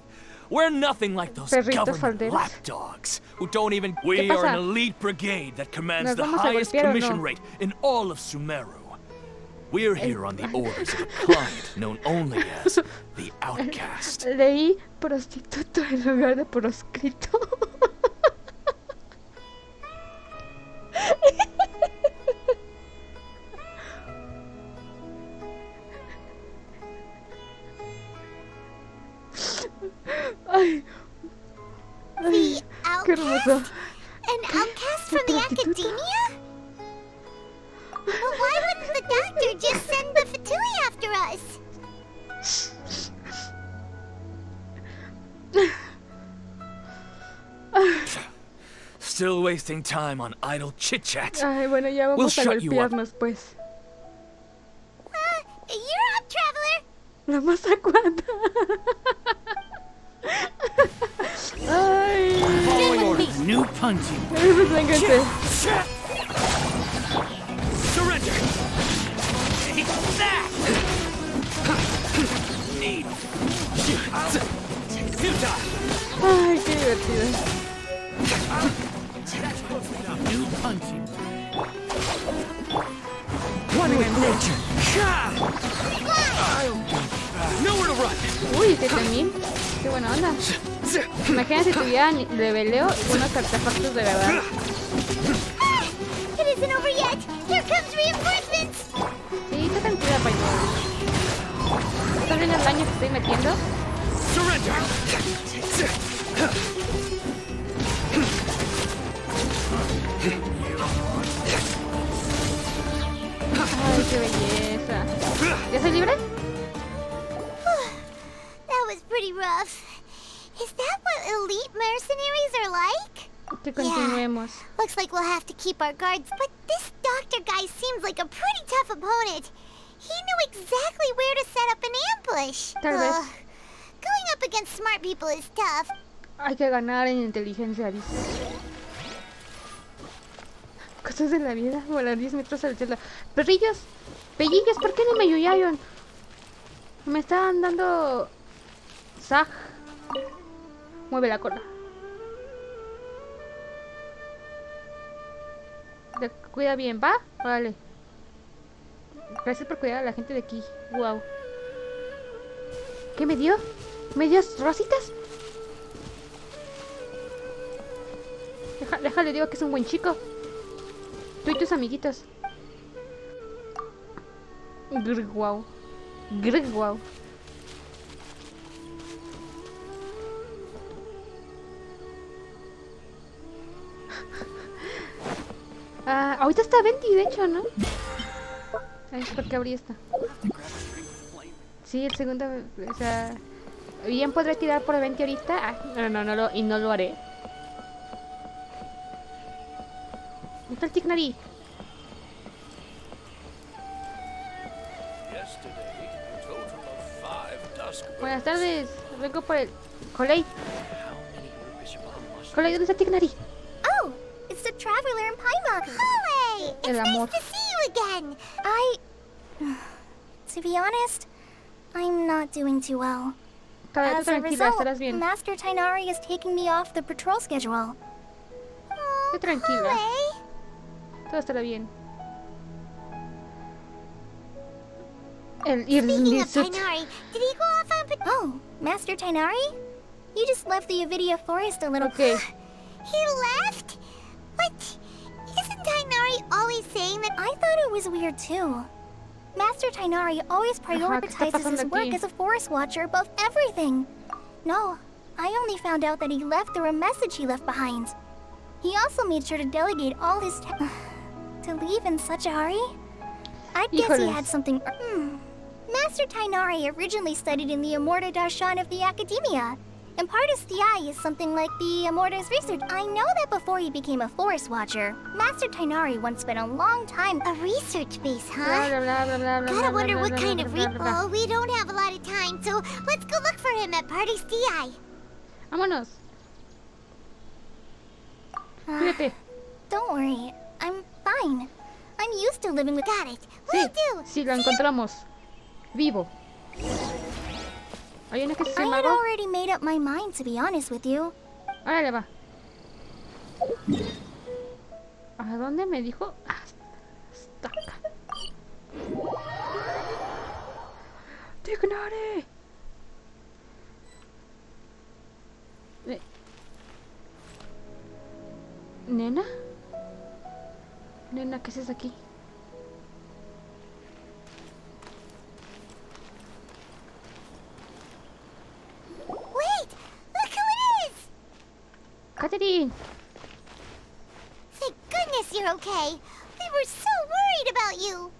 We're nothing like those Perritos government falderos. lapdogs who don't even... We ¿Qué are an pasa? elite brigade that commands ¿Nos the vamos a highest golpear o commission no? rate in all of Sumeru. We're here on the orders of a client known only as the Outcast. Leí prostituto en lugar de proscrito. Ay. Ay, qué hermoso. An outcast from the academia? Well, why wouldn't the Doctor just send the Fatui after us? Still wasting time on idle chit-chat. Ay, bueno, ya We'll vamos a shut you up. golpearnos, pues. La más acuata. Ay. Following orders. New punching. Vénganse. Surrender. Take that. Need. Futile. Ay, qué divertido. New punching. One with nature. Nowhere to run. Uy, 7000. Qué buena onda. Imagínate si tuvieran leveleo y unos artefactos de verdad. It isn't over yet. Here comes reinforcements. Sí, está tranquila, Paimon. ¿Estás viendo el daño que estoy metiendo? Surrender. Ay, qué belleza. ¿Ya soy libre? That was pretty rough. Is that what elite mercenaries are like? Que continuemos. Looks like we'll have to keep our guards, but this doctor guy seems like a pretty tough opponent. He knew exactly where to set up an ambush. Tal vez. Going up against smart people is tough. Hay que ganar en inteligencia, dice. Cosas de la vida, volar 10 metros al cielo. Perrillos, pellillos, ¿por qué no me ayudaron? Me están dando... Zag. Mueve la cola. Cuida bien, ¿va? Vale. Gracias por cuidar a la gente de aquí. Wow. ¿Qué me dio? ¿Me dio rositas? Déjale, digo que es un buen chico. Tú y tus amiguitos. Wow. Wow. Ahorita está 20, de hecho, ¿no? Ay, ¿por qué abrí esta? Sí, el segundo, o sea... Bien podré tirar por 20 ahorita. No lo haré. ¿Dónde está el Tignari? Buenas tardes. Vengo por el... Coley. Coley, ¿dónde está el Tignari? Oh, it's the traveler in Paimon. Coley! It's nice to see you again. To be honest, I'm not doing too well. As a result, Master Tainari is taking me off the patrol schedule. Tranquila. Todo estará bien. Speaking of Tainari, did he go off on patrol? Oh, Master Tainari? You just left the Avidia forest a little... Okay. He left? What? Isn't Tainari always saying that? I thought it was weird too. Master Tainari always prioritizes his work as a forest watcher above everything. No, I only found out that he left through a message he left behind. He also made sure to delegate all his to leave in such a hurry? I guess he had something... Master Tainari originally studied in the Amorta Darshan of the Academia. Impartus Thai is something like the Amorta's research. I know that before he became a forest watcher, Master Tainari once spent a long time... A research base, huh? Gotta wonder what kind of Oh, we don't have a lot of time, so let's go look for him at Party's DI. Vámonos. Cuídate. Don't worry, I'm fine. I'm used to living with... Got it. Will do. Sí, lo encontramos. Vivo. Hay una que se I llama... had already made up my mind, to be honest with you. Órale, va. ¿A dónde me dijo? Hasta acá. ¡Tignari! ¿Nena? Nena, ¿qué haces aquí? Wait! Look who it is! ¡Catherine! Thank goodness you're okay. We were so worried about you.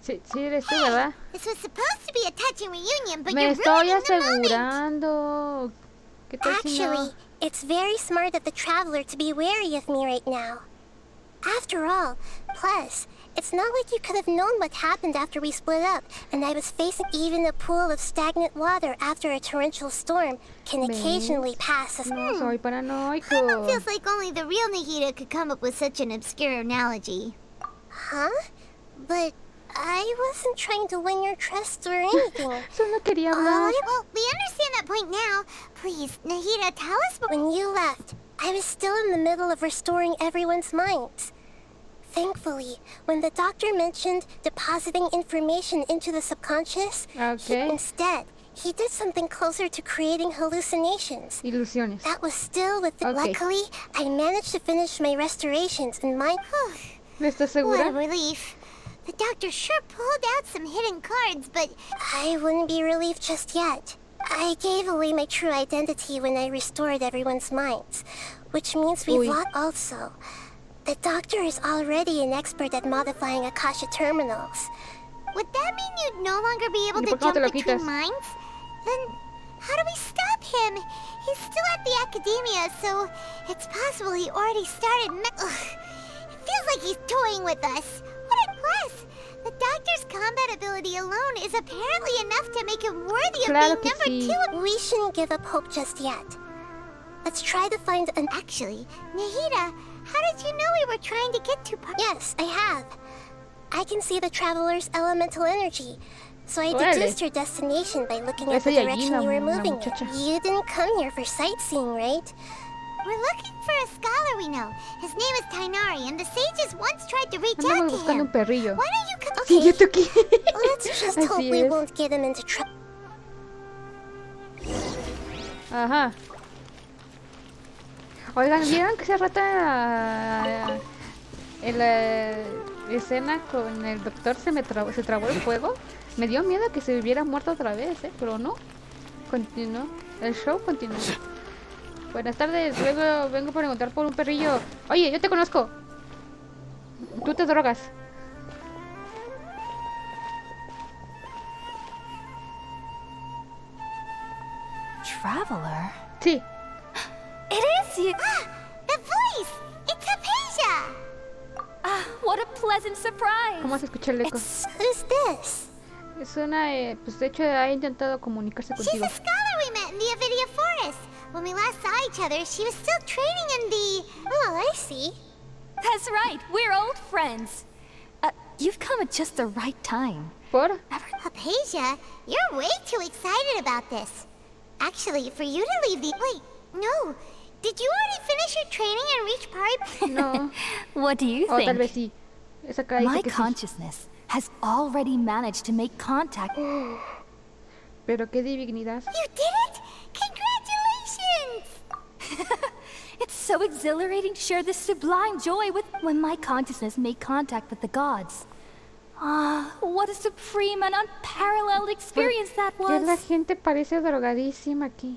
Sí, eres tú, ¿verdad? This was supposed to be a touching reunion, but Me you're estoy ruining the moment. asegurando. ¿Qué tal si no? Actually, it's very smart of the traveler to be wary of me right now. After all, plus, it's not like you could have known what happened after we split up, and I was facing even a pool of stagnant water after a torrential storm can occasionally pass us. No soy Paimon paranoico. feels like only the real Nahida could come up with such an obscure analogy. Huh? But I wasn't trying to win your trust or anything. Solo quería hablar. Well, we understand that point now. Please, Nahida, tell us. When you left, I was still in the middle of restoring everyone's minds. Thankfully, when the doctor mentioned depositing information into the subconscious, instead, he did something closer to creating hallucinations. Ilusiones. That was still with the... Luckily, I managed to finish my restorations and my... ¿Estás segura? What a relief. The doctor sure pulled out some hidden cards, but I wouldn't be relieved just yet. I gave away my true identity when I restored everyone's minds, which means we've lost also. The doctor is already an expert at modifying Akasha terminals. Would that mean you'd no longer be able to jump between minds? Then how do we stop him? He's still at the academia, so it's possible he already started It feels like he's toying with us. What a plus! The doctor's combat ability alone is apparently enough to make him worthy of being number 2. We shouldn't give up hope just yet. Let's try to find an... Actually, Nahida, how did you know we were trying to get to... Yes, I have. I can see the traveler's elemental energy. So I deduced your destination by looking at the direction you were moving in. You didn't come here for sightseeing, right? We're looking for a scholar we know. His name is Tainari, and the sages once tried to reach out to him. Why don't you come... Okay, let's just hope we won't get him into trouble. Ajá. Oigan, ¿vieron que se rata en la escena con el doctor se trabó el fuego? Me dio miedo que se hubiera muerto otra vez, pero no. Continuó. El show continuó. Buenas tardes, vengo a preguntar por un perrillo. Oye, yo te conozco. Tú te drogas. Traveler? Sí. It is you! The voice! It's Hypatia! What a pleasant surprise! ¿Cómo se escucha el eco? Who's this? Es una, pues de hecho ha intentado comunicarse contigo. She's a scholar we met in the Avidia Forest. When we last saw each other, she was still training in the... Oh, I see. That's right, we're old friends. You've come at just the right time. ¿Por? Hypatia, you're way too excited about this. Actually, for you to leave the... Wait, no. Did you already finish your training and reach Pari? No. What do you think? Tal vez sí. Esa cara My dice que consciousness has already managed to make contact. Pero qué divinidad. You did it! Congratulations! It's so exhilarating to share this sublime joy with when my consciousness made contact with the gods. What a supreme and unparalleled experience that was. Que la gente parece drogadísima aquí.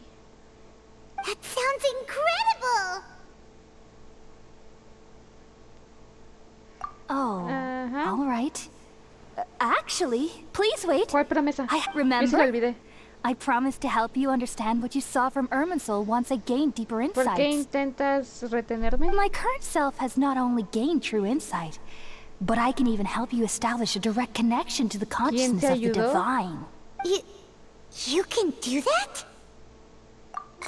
That sounds incredible! Oh, all right. Actually, please wait. ¿Cuál promesa? I remember. I promised to help you understand what you saw from Irminsul once I gained deeper insights. ¿Por qué intentas retenerme? My current self has not only gained true insight, but I can even help you establish a direct connection to the consciousness of the divine. You can do that?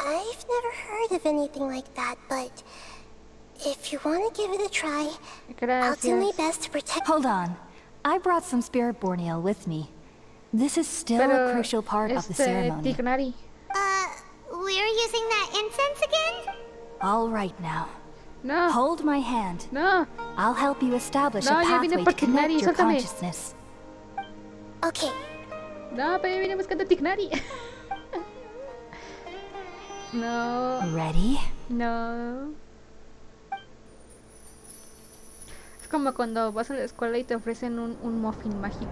I've never heard of anything like that, but if you want to give it a try, I'll do my best to protect... Hold on. I brought some spirit borneal with me. This is still a crucial part of the ceremony. Tignari. We're using that incense again? All right now. No. Hold my hand. No. I'll help you establish a pathway to connect your consciousness. Okay. No, pero yo vine buscando Tignari. No. Ready? No. Es como cuando vas a la escuela y te ofrecen un muffin mágico.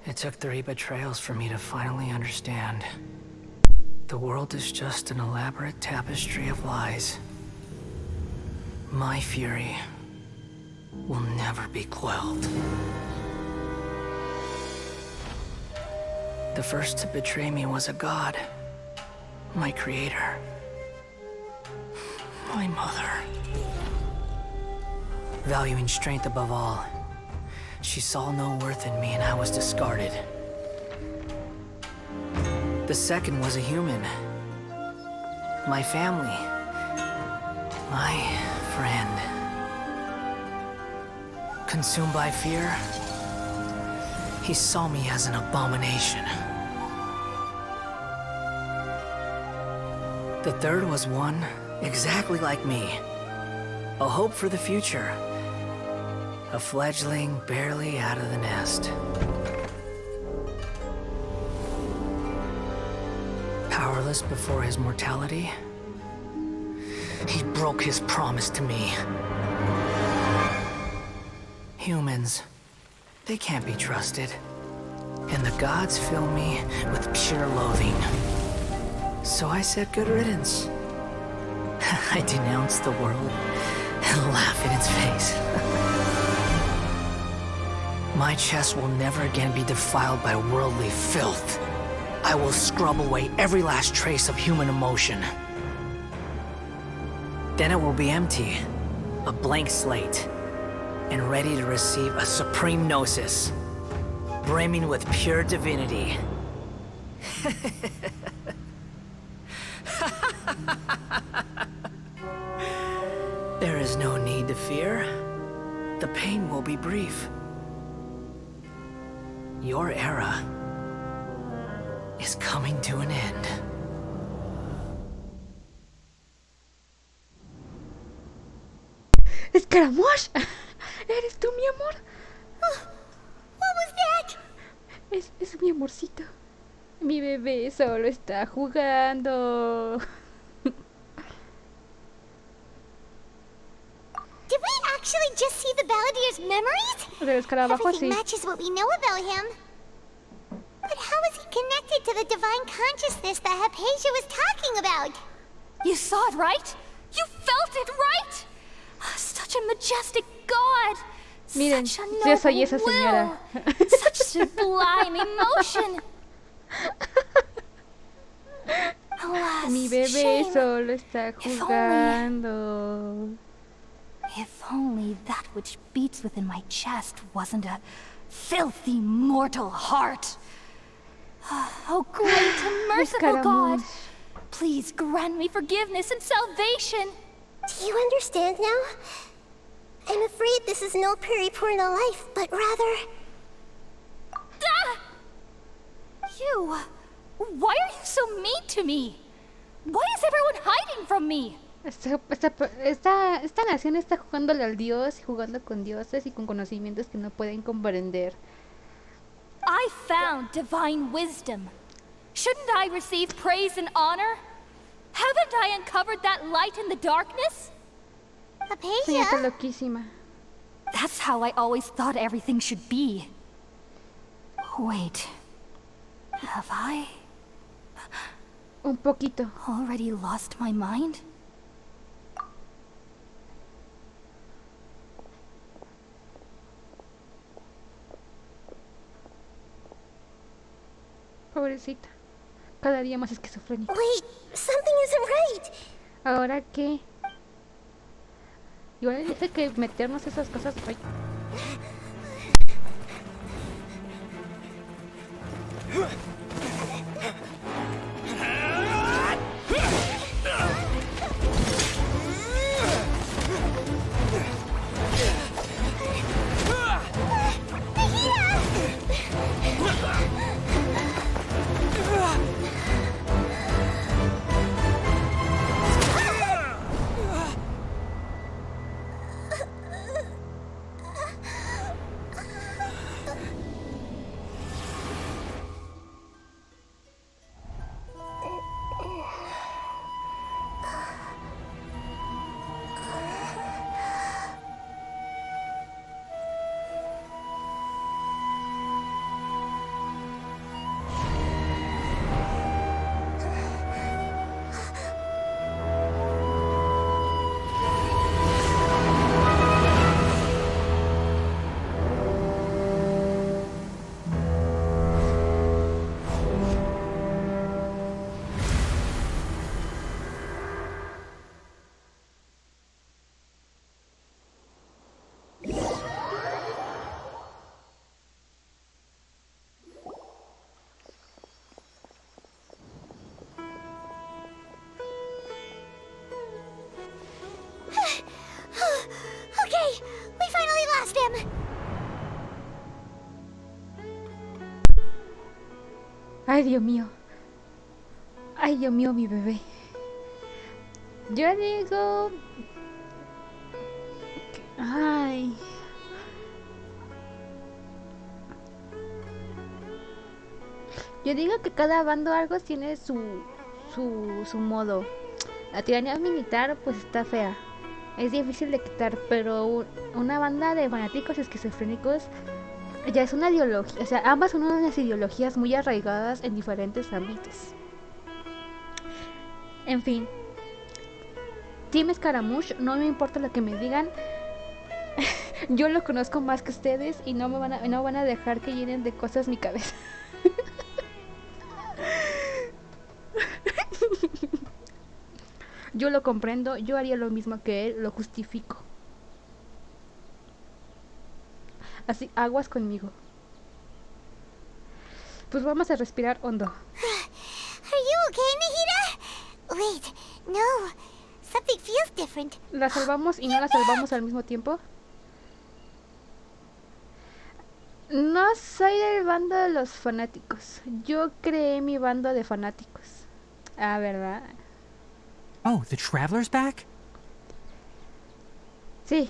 It took 3 betrayals for me to finally understand. The world is just an elaborate tapestry of lies. My fury will never be quelled. The first to betray me was a god, my creator. My mother. Valuing strength above all, she saw no worth in me and I was discarded. The second was a human. My family. My friend. Consumed by fear, he saw me as an abomination. The third was one exactly like me. A hope for the future. A fledgling barely out of the nest. Powerless before his mortality, he broke his promise to me. Humans, they can't be trusted. And the gods fill me with pure loathing. So I said good riddance. I denounced the world and laugh in its face. My chest will never again be defiled by worldly filth. I will scrub away every last trace of human emotion. Then it will be empty, a blank slate, and ready to receive a supreme gnosis, brimming with pure divinity. There is no need to fear. The pain will be brief. Your era is coming to an end. ¡Escaramush! ¿Eres tú, mi amor? What was that? Es mi amorcito. Mi bebé solo está jugando. Did we actually just see the Balladier's memories? El escarabajo, Everything sí. matches what we know about him. But how is he connected to the divine consciousness that Hypatia was talking about? You saw it, right? You felt it, right? Such a majestic god. Miren, such a yo soy noble esa señora. will. Such sublime emotion. Alas, Mi bebé shame. solo está jugando. If only that which beats within my chest wasn't a filthy mortal heart. Oh, great and merciful God, please grant me forgiveness and salvation. Do you understand now? I'm afraid this is no Purna life, but rather... Ah! You... Why are you so mean to me? Why is everyone hiding from me? Esta nación está jugándole al dios y jugando con dioses y con conocimientos que no pueden comprender. I found divine wisdom. Shouldn't I receive praise and honor? Haven't I uncovered that light in the darkness? Sí, está loquísima. That's how I always thought everything should be. Wait. Have I Un poquito. already lost my mind? Pobrecita. Cada día más esquizofrénica. Wait, something isn't right. ¿Ahora qué? Igual dice que meternos esas cosas. Ay. Ay, Dios mío. Ay, Dios mío, mi bebé. Yo digo... Ay... Yo digo que cada bando algo tiene su modo. La tiranía militar pues está fea. Es difícil de quitar, pero una banda de fanáticos esquizofrénicos ya es una ideología. O sea, ambas son unas ideologías muy arraigadas en diferentes ámbitos. En fin. Team Scaramouche, no me importa lo que me digan. Yo lo conozco más que ustedes y no van a dejar que llenen de cosas mi cabeza. Yo lo comprendo, yo haría lo mismo que él, lo justifico. Así, aguas conmigo. Pues vamos a respirar hondo. Are you okay, Nahida? Wait, no. Something feels different. ¿La salvamos y no la salvamos al mismo tiempo? No soy del bando de los fanáticos. Yo creé mi bando de fanáticos. Ah, ¿verdad? Oh, the traveler's back? Sí,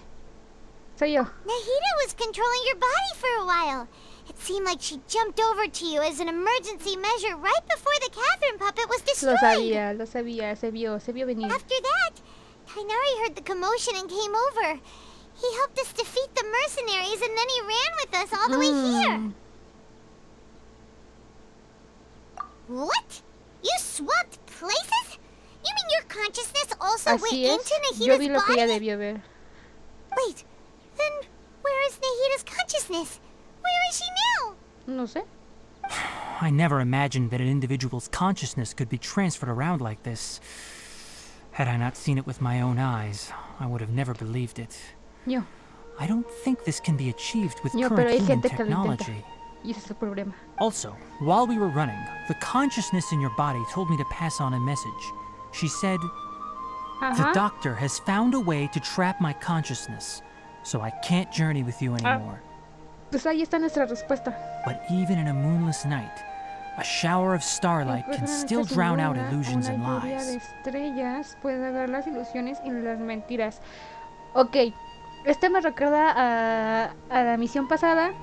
soy yo. Nahida was controlling your body for a while. It seemed like she jumped over to you as an emergency measure right before the Catherine puppet was destroyed. Lo sabía, se vio venir. After that, Tainari heard the commotion and came over. He helped us defeat the mercenaries and then he ran with us all the way here. What? You swapped places? You mean your consciousness also went Así es, into Nahida's yo vi lo que body? ella debió ver. Wait, then where is Nahida's consciousness? Where is she now? No sé. I never imagined that an individual's consciousness could be transferred around like this. Had I not seen it with my own eyes, I would have never believed it. Yo. I don't think this can be achieved with Pero current hay human gente que lo intenta. technology. Y ese es el problema. Also, while we were running, the consciousness in your body told me to pass on a message. She said, "The doctor has found a way to trap my consciousness, so I can't journey with you anymore." Pues ahí está nuestra respuesta. But even in a moonless night, a shower of starlight can still drown out illusions and Una lluvia de lies. estrellas puede ver las ilusiones y las mentiras. Ok, este me recuerda a la misión pasada,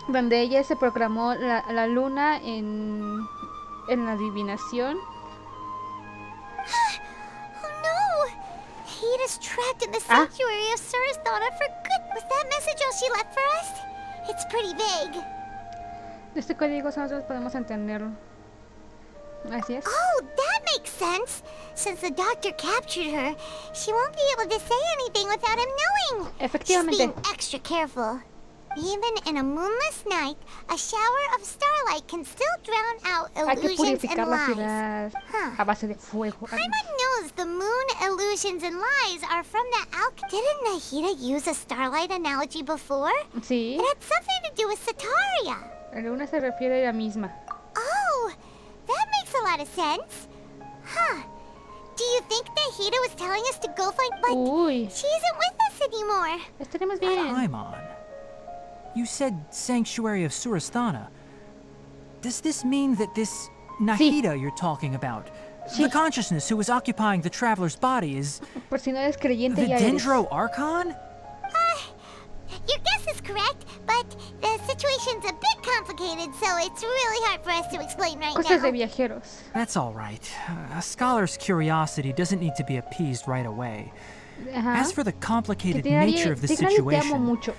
donde ella se proclamó la luna en la adivinación. Oh no! Nahida's trapped in the sanctuary of Surasthana for good. Was that message all she left for us? It's pretty vague. Este código nosotros podemos entenderlo. Así es. Oh, that makes sense. Since the doctor captured her, she won't be able to say anything without him knowing. Efectivamente. She's being extra careful. Even in a moonless night, a shower of starlight can still drown out Hay que illusions purificar and la lies. ciudad a base de fuego. Paimon knows the moon illusions and lies are from the Didn't Nahida use a starlight analogy before? Sí. It had something to do with Sataria. La luna se refiere a la misma. Oh, that makes a lot of sense. Huh. Do you think Nahida was telling us to go find... But Uy. she isn't with us anymore. Estaremos bien. Paimon, you said Sanctuary of Surasthana. Does this mean that this Nahida you're talking about, the consciousness who was occupying the traveler's body, is Por si no eres creyente, the ya eres. Dendro Archon? Your guess is correct, but the situation's a bit complicated, so it's really hard for us to explain right Cosas now. de viajeros. That's all right. A scholar's curiosity doesn't need to be appeased right away. Ajá. As for the complicated Tigrari, nature of the te amo situation, mucho.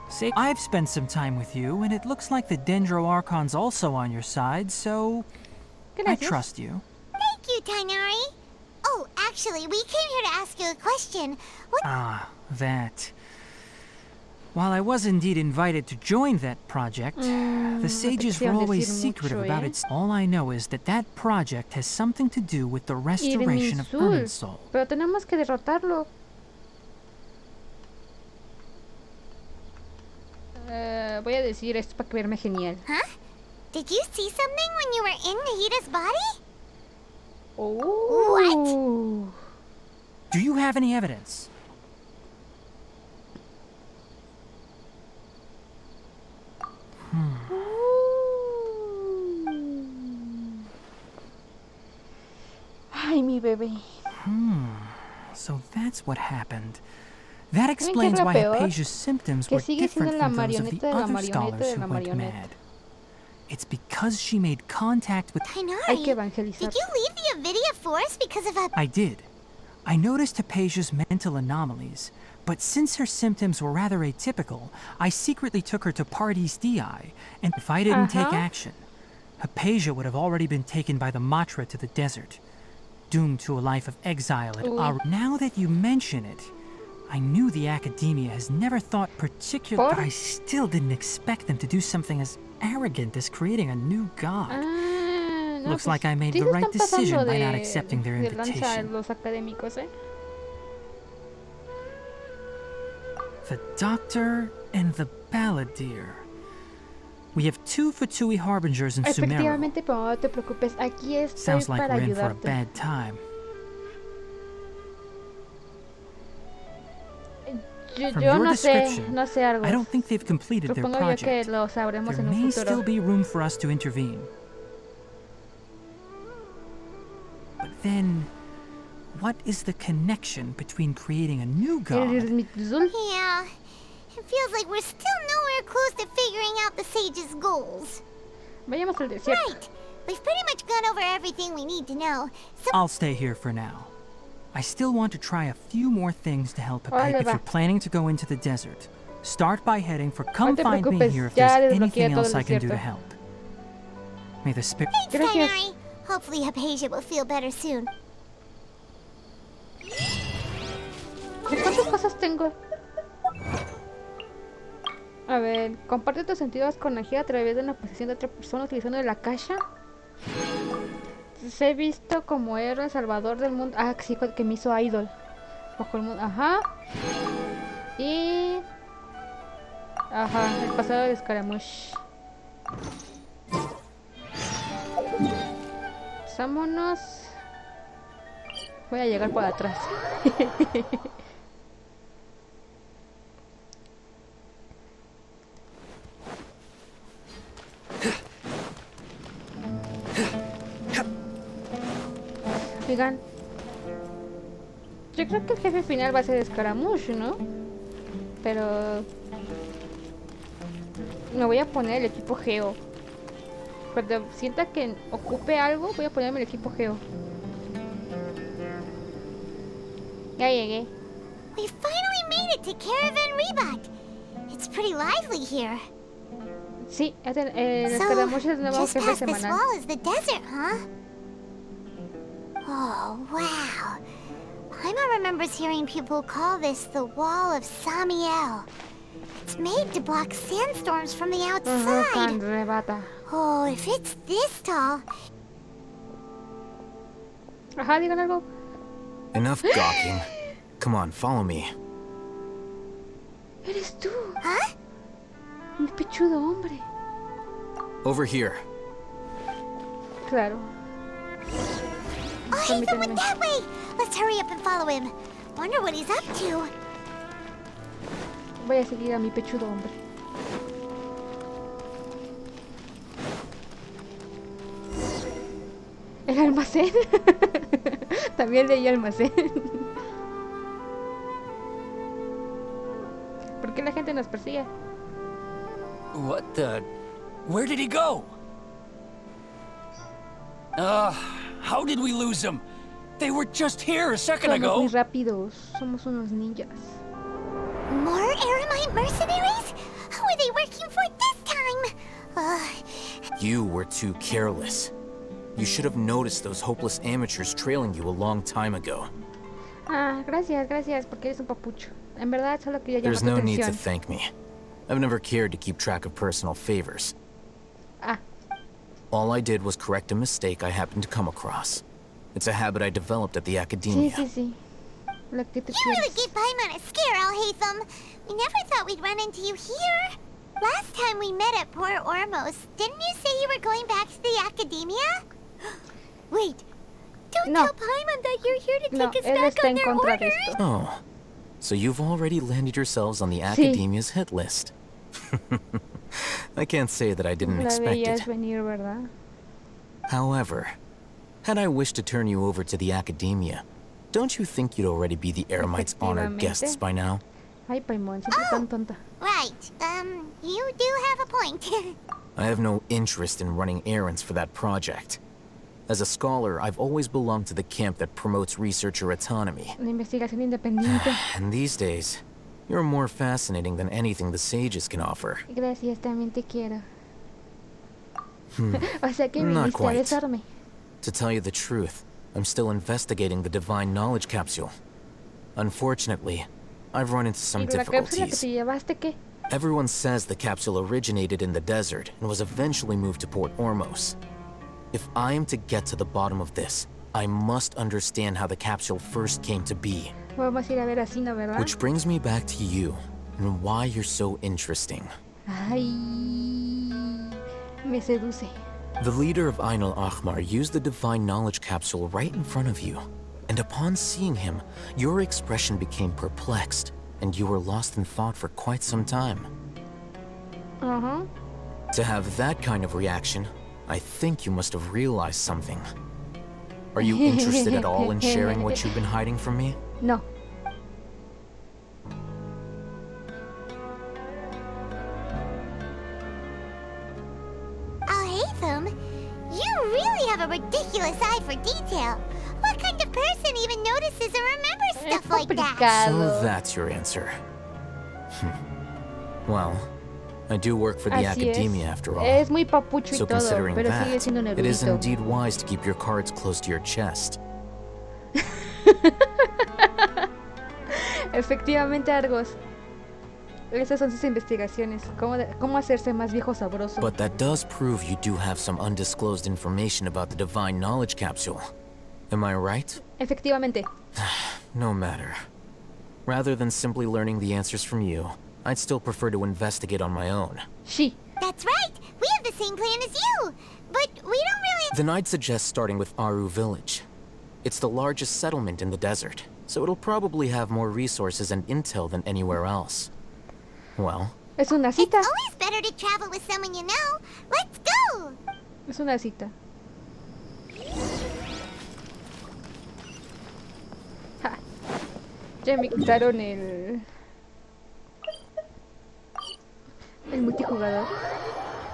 say I've spent some time with you, and it looks like the Dendro Archon's also on your side, so I Gracias. trust you. Thank you, Tainari. Oh, actually, we came here to ask you a question. What? Ah, that. While I was indeed invited to join that project, the sages were always secretive about it. All I know is that that project has something to do with the restoration of Irminsul. Pero tenemos que derrotarlo. Voy a decir esto para verme genial. Huh? Did you see something when you were in Nahida's body? Oh. What? Do you have any evidence? Ay, mi bebé. So that's what happened. That explains why Hypatia's symptoms were different from those of the other scholars who went mad. It's because she made contact with... Did you leave the Avidia Forest because of a... I did. I noticed Hypatia's mental anomalies, but since her symptoms were rather atypical, I secretly took her to Party's DI, and if I didn't take action, Hypatia would have already been taken by the Matra to the desert, doomed to a life of exile at Aru. Now that you mention it, I knew the Academia has never thought particularly... I still didn't expect them to do something as arrogant as creating a new god. No, Looks like I made the right decision by not accepting their invitation. Los académicos, ¿eh? The Doctor and the Balladeer. We have 2 Fatui Harbingers in Sumeru. Efectivamente, pero no te preocupes, aquí estoy Sounds like para we're in for a ayudarte. bad time. Yo no sé algo. I don't think they've completed their Supongo yo que project. lo sabremos There en un may futuro. still be room for us to intervene. But then, what is the connection between creating a new god? Yeah, it feels like we're still nowhere close to figuring out the sage's goals. Vayamos al desierto. Right, we've pretty much gone over everything we need to know. So I'll stay here for now. I still want to try a few more things to help Órale, Hypatia. If va. you're planning to go into the desert, start by heading for Come No te Find Me preocupes, here if ya there's desbloqueé anything todo else el I can do desierto. to help. May the spirit... thanks, Gracias. Tighnari. Hopefully Hypatia will feel better soon. ¿De cuántas cosas tengo? A ver, comparte tus sentidos con energía a través de una posesión de otra persona utilizando la caja. Se he visto como héroe salvador del mundo. Ah, sí, que me hizo idol. Bajo el mundo. Ajá. Y... Ajá, el pasado de Scaramouche. Vámonos. Voy a llegar por atrás. Oigan, yo creo que el jefe final va a ser Scaramouche, ¿no? Pero me voy a poner el equipo Geo. Cuando sienta que ocupe algo, voy a ponerme el equipo Geo. Ya llegué. We finally made it to Caravan Rebat. It's pretty lively here. Sí, el Scaramouche es el nuevo just jefe past this semanal. wall is the desert, huh? Oh, wow. Paimon remembers hearing people call this the Wall of Samiel. It's made to block sandstorms from the outside. Rebata. Oh, if it's this tall... Ajá, digan algo. Enough gawking. Come on, follow me. Eres tú, Huh? mi pechudo hombre. Over here. Claro. Oh, hey, Permítanme. went that way! Let's hurry up and follow him. Wonder what he's up to. Voy a seguir a mi pechudo hombre. El almacén. También leí almacén. ¿Por qué la gente nos persigue? What the... Where did he go? How did we lose him? They were just here a second Somos muy ago. rápidos. Somos unos ninjas. More Aramite mercenaries? Who are they working for this time? You were too careless. You should have noticed those hopeless amateurs trailing you a long time ago. Ah, gracias, porque eres un papucho. En verdad, solo quería llamar There's tu no need to atención. thank me. I've never cared to keep track of personal favors. Ah, All I did was correct a mistake I happened to come across. It's a habit I developed at the sí, Academia. sí. Lo que tú You really quieres. gave Paimon a scare, Alhaitham. We never thought we'd run into you here. Last time we met at Port Ormos, didn't you say you were going back to the Academia? Wait, don't No. tell Paimon that you're here to No, take us él back está on en their contra de orders. esto. Oh, so you've already landed yourselves on the Academia's hit list. I can't say that I didn't La expect veías it. venir, ¿verdad? However, Had I wished to turn you over to the Academia, don't you think you'd already be the Eremites' honored guests by now? Ay, Paimon, siempre tan tonta. Right. You do have a point. I have no interest in running errands for that project. As a scholar, I've always belonged to the camp that promotes researcher autonomy. La investigación independiente. And these days, you're more fascinating than anything the sages can offer. Gracias, también te quiero. O sea que Not viniste a quite. besarme. To tell you the truth, I'm still investigating the Divine Knowledge Capsule. Unfortunately, I've run into some ¿Y la cápsula que difficulties. te llevaste qué? Everyone says the capsule originated in the desert and was eventually moved to Port Ormos. If I am to get to the bottom of this, I must understand how the capsule first came to be. Vamos a ir a ver así, ¿no, verdad? Which brings me back to you, and why you're so interesting. Ay, me seduce. The leader of Ain al-Ahmar used the Divine Knowledge Capsule right in front of you, and upon seeing him, your expression became perplexed, and you were lost in thought for quite some time. Uh-huh. To have that kind of reaction, I think you must have realized something. Are you interested at all in sharing what you've been hiding from me? No. Alhaitham, you really have a ridiculous eye for detail. What kind of person even notices or remembers stuff like that? So that's your answer. Well, I do work for the Así Academia es. after all. Es muy papucho y So todo, considering pero sigue that, siendo un it is erudito. indeed wise to keep your cards close to your chest. Efectivamente, Argos. Esas son sus investigaciones. Cómo hacerse más viejo sabroso. But that does prove you do have some undisclosed information about the Divine Knowledge Capsule. Am I right? Efectivamente. No matter. Rather than simply learning the answers from you, I'd still prefer to investigate on my own. She. That's right. We have the same plan as you. But we don't really... Then I'd suggest starting with Aru Village. It's the largest settlement in the desert, so it'll probably have more resources and intel than anywhere else. Well... Es una cita. It's always better to travel with someone you know. Let's go! Es una cita. Ja. Ya me quitaron el multijugador.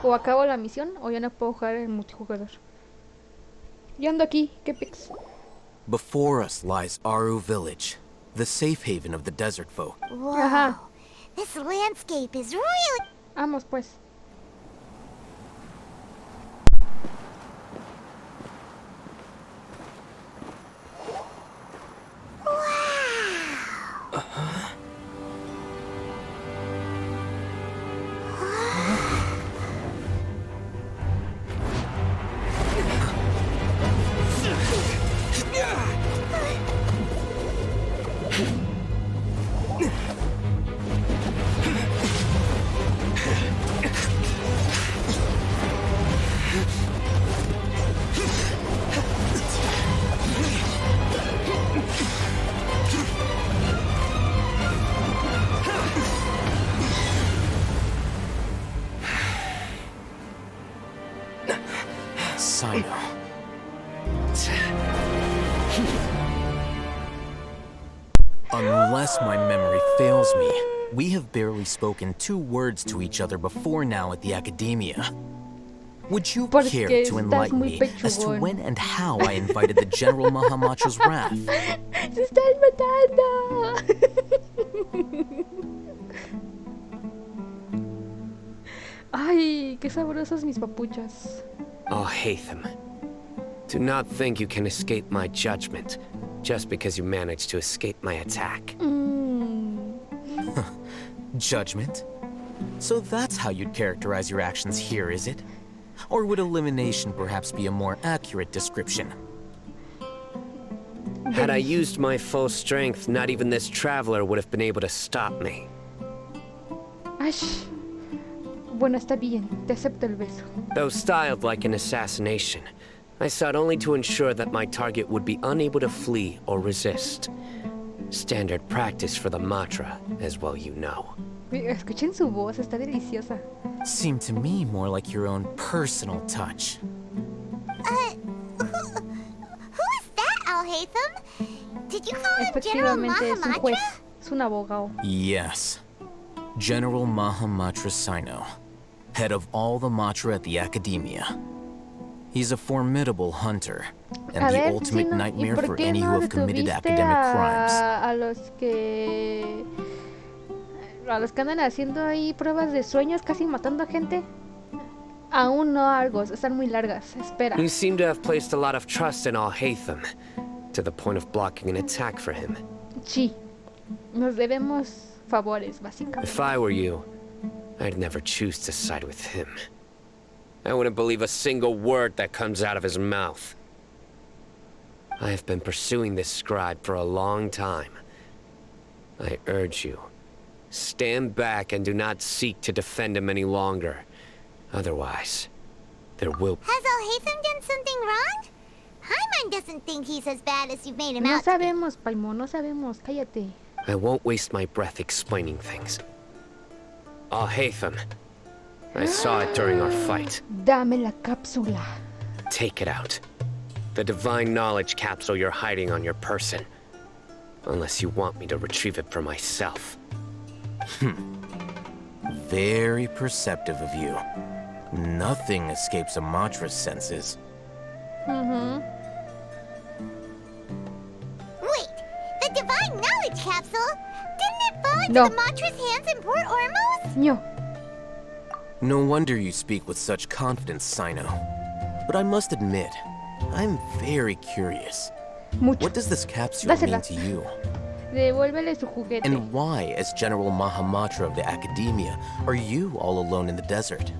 O acabo la misión o ya no puedo jugar el multijugador. Yo ando aquí, qué pics. Before us lies Aru Village, the safe haven of the desert folk. Wow. Ajá. This landscape is really... Vamos pues. Sino. Unless my memory fails me, we have barely spoken 2 words to each other before now at the Academia. Would you care to enlighten me as to when and how I invited the General Mahamacho's wrath? ¡Se están matando! Ay, qué sabrosos mis papuchas. Oh, Hatham. Do not think you can escape my judgment just because you managed to escape my attack. Judgment? So that's how you'd characterize your actions here, is it? Or would elimination perhaps be a more accurate description? Had I used my full strength, not even this traveler would have been able to stop me. Ash. Bueno, está bien. Te acepto el beso. Though styled like an assassination, I sought only to ensure that my target would be unable to flee or resist. Standard practice for the Matra, as well you know. Escuchen su voz, está deliciosa. Seemed to me more like your own personal touch. Haytham? Did you call him General Efectivamente es un juez, Mahamatra? es un abogado. Yes. General Mahamatra Sino, head of all the Matra at the Academia. He's a formidable hunter, and the ultimate nightmare for any who have committed academic crimes. A los que andan haciendo ahí pruebas de sueños, casi matando a gente. Aún no, algo, están muy largas. Espera. You seem to have placed a lot of trust in Al-Haytham, to the point of blocking an attack for him. Sí. Nos debemos favores, básicamente. If I were you, I'd never choose to side with him. I wouldn't believe a single word that comes out of his mouth. I have been pursuing this scribe for a long time. I urge you, stand back and do not seek to defend him any longer. Otherwise, there will... Has Al-Haytham done something wrong? Paimon doesn't think he's as bad as you've made him No out. sabemos, Paimon, no sabemos. Cállate. I won't waste my breath explaining things. Al-Haytham, I saw it during our fight. Dame la cápsula. Take it out. The divine knowledge capsule you're hiding on your person. Unless you want me to retrieve it for myself. Very perceptive of you. Nothing escapes a Matra's senses. Wait, the divine knowledge capsule? Didn't it fall into No. the Matra's hands in Port Ormos? No. No wonder you speak with such confidence, Sino. But I must admit, I'm very curious. Mucho. What does this capsule Dásela. mean to you? Devuélvele su juguete. And why, as General Mahamatra of the Academia, are you all alone in the desert?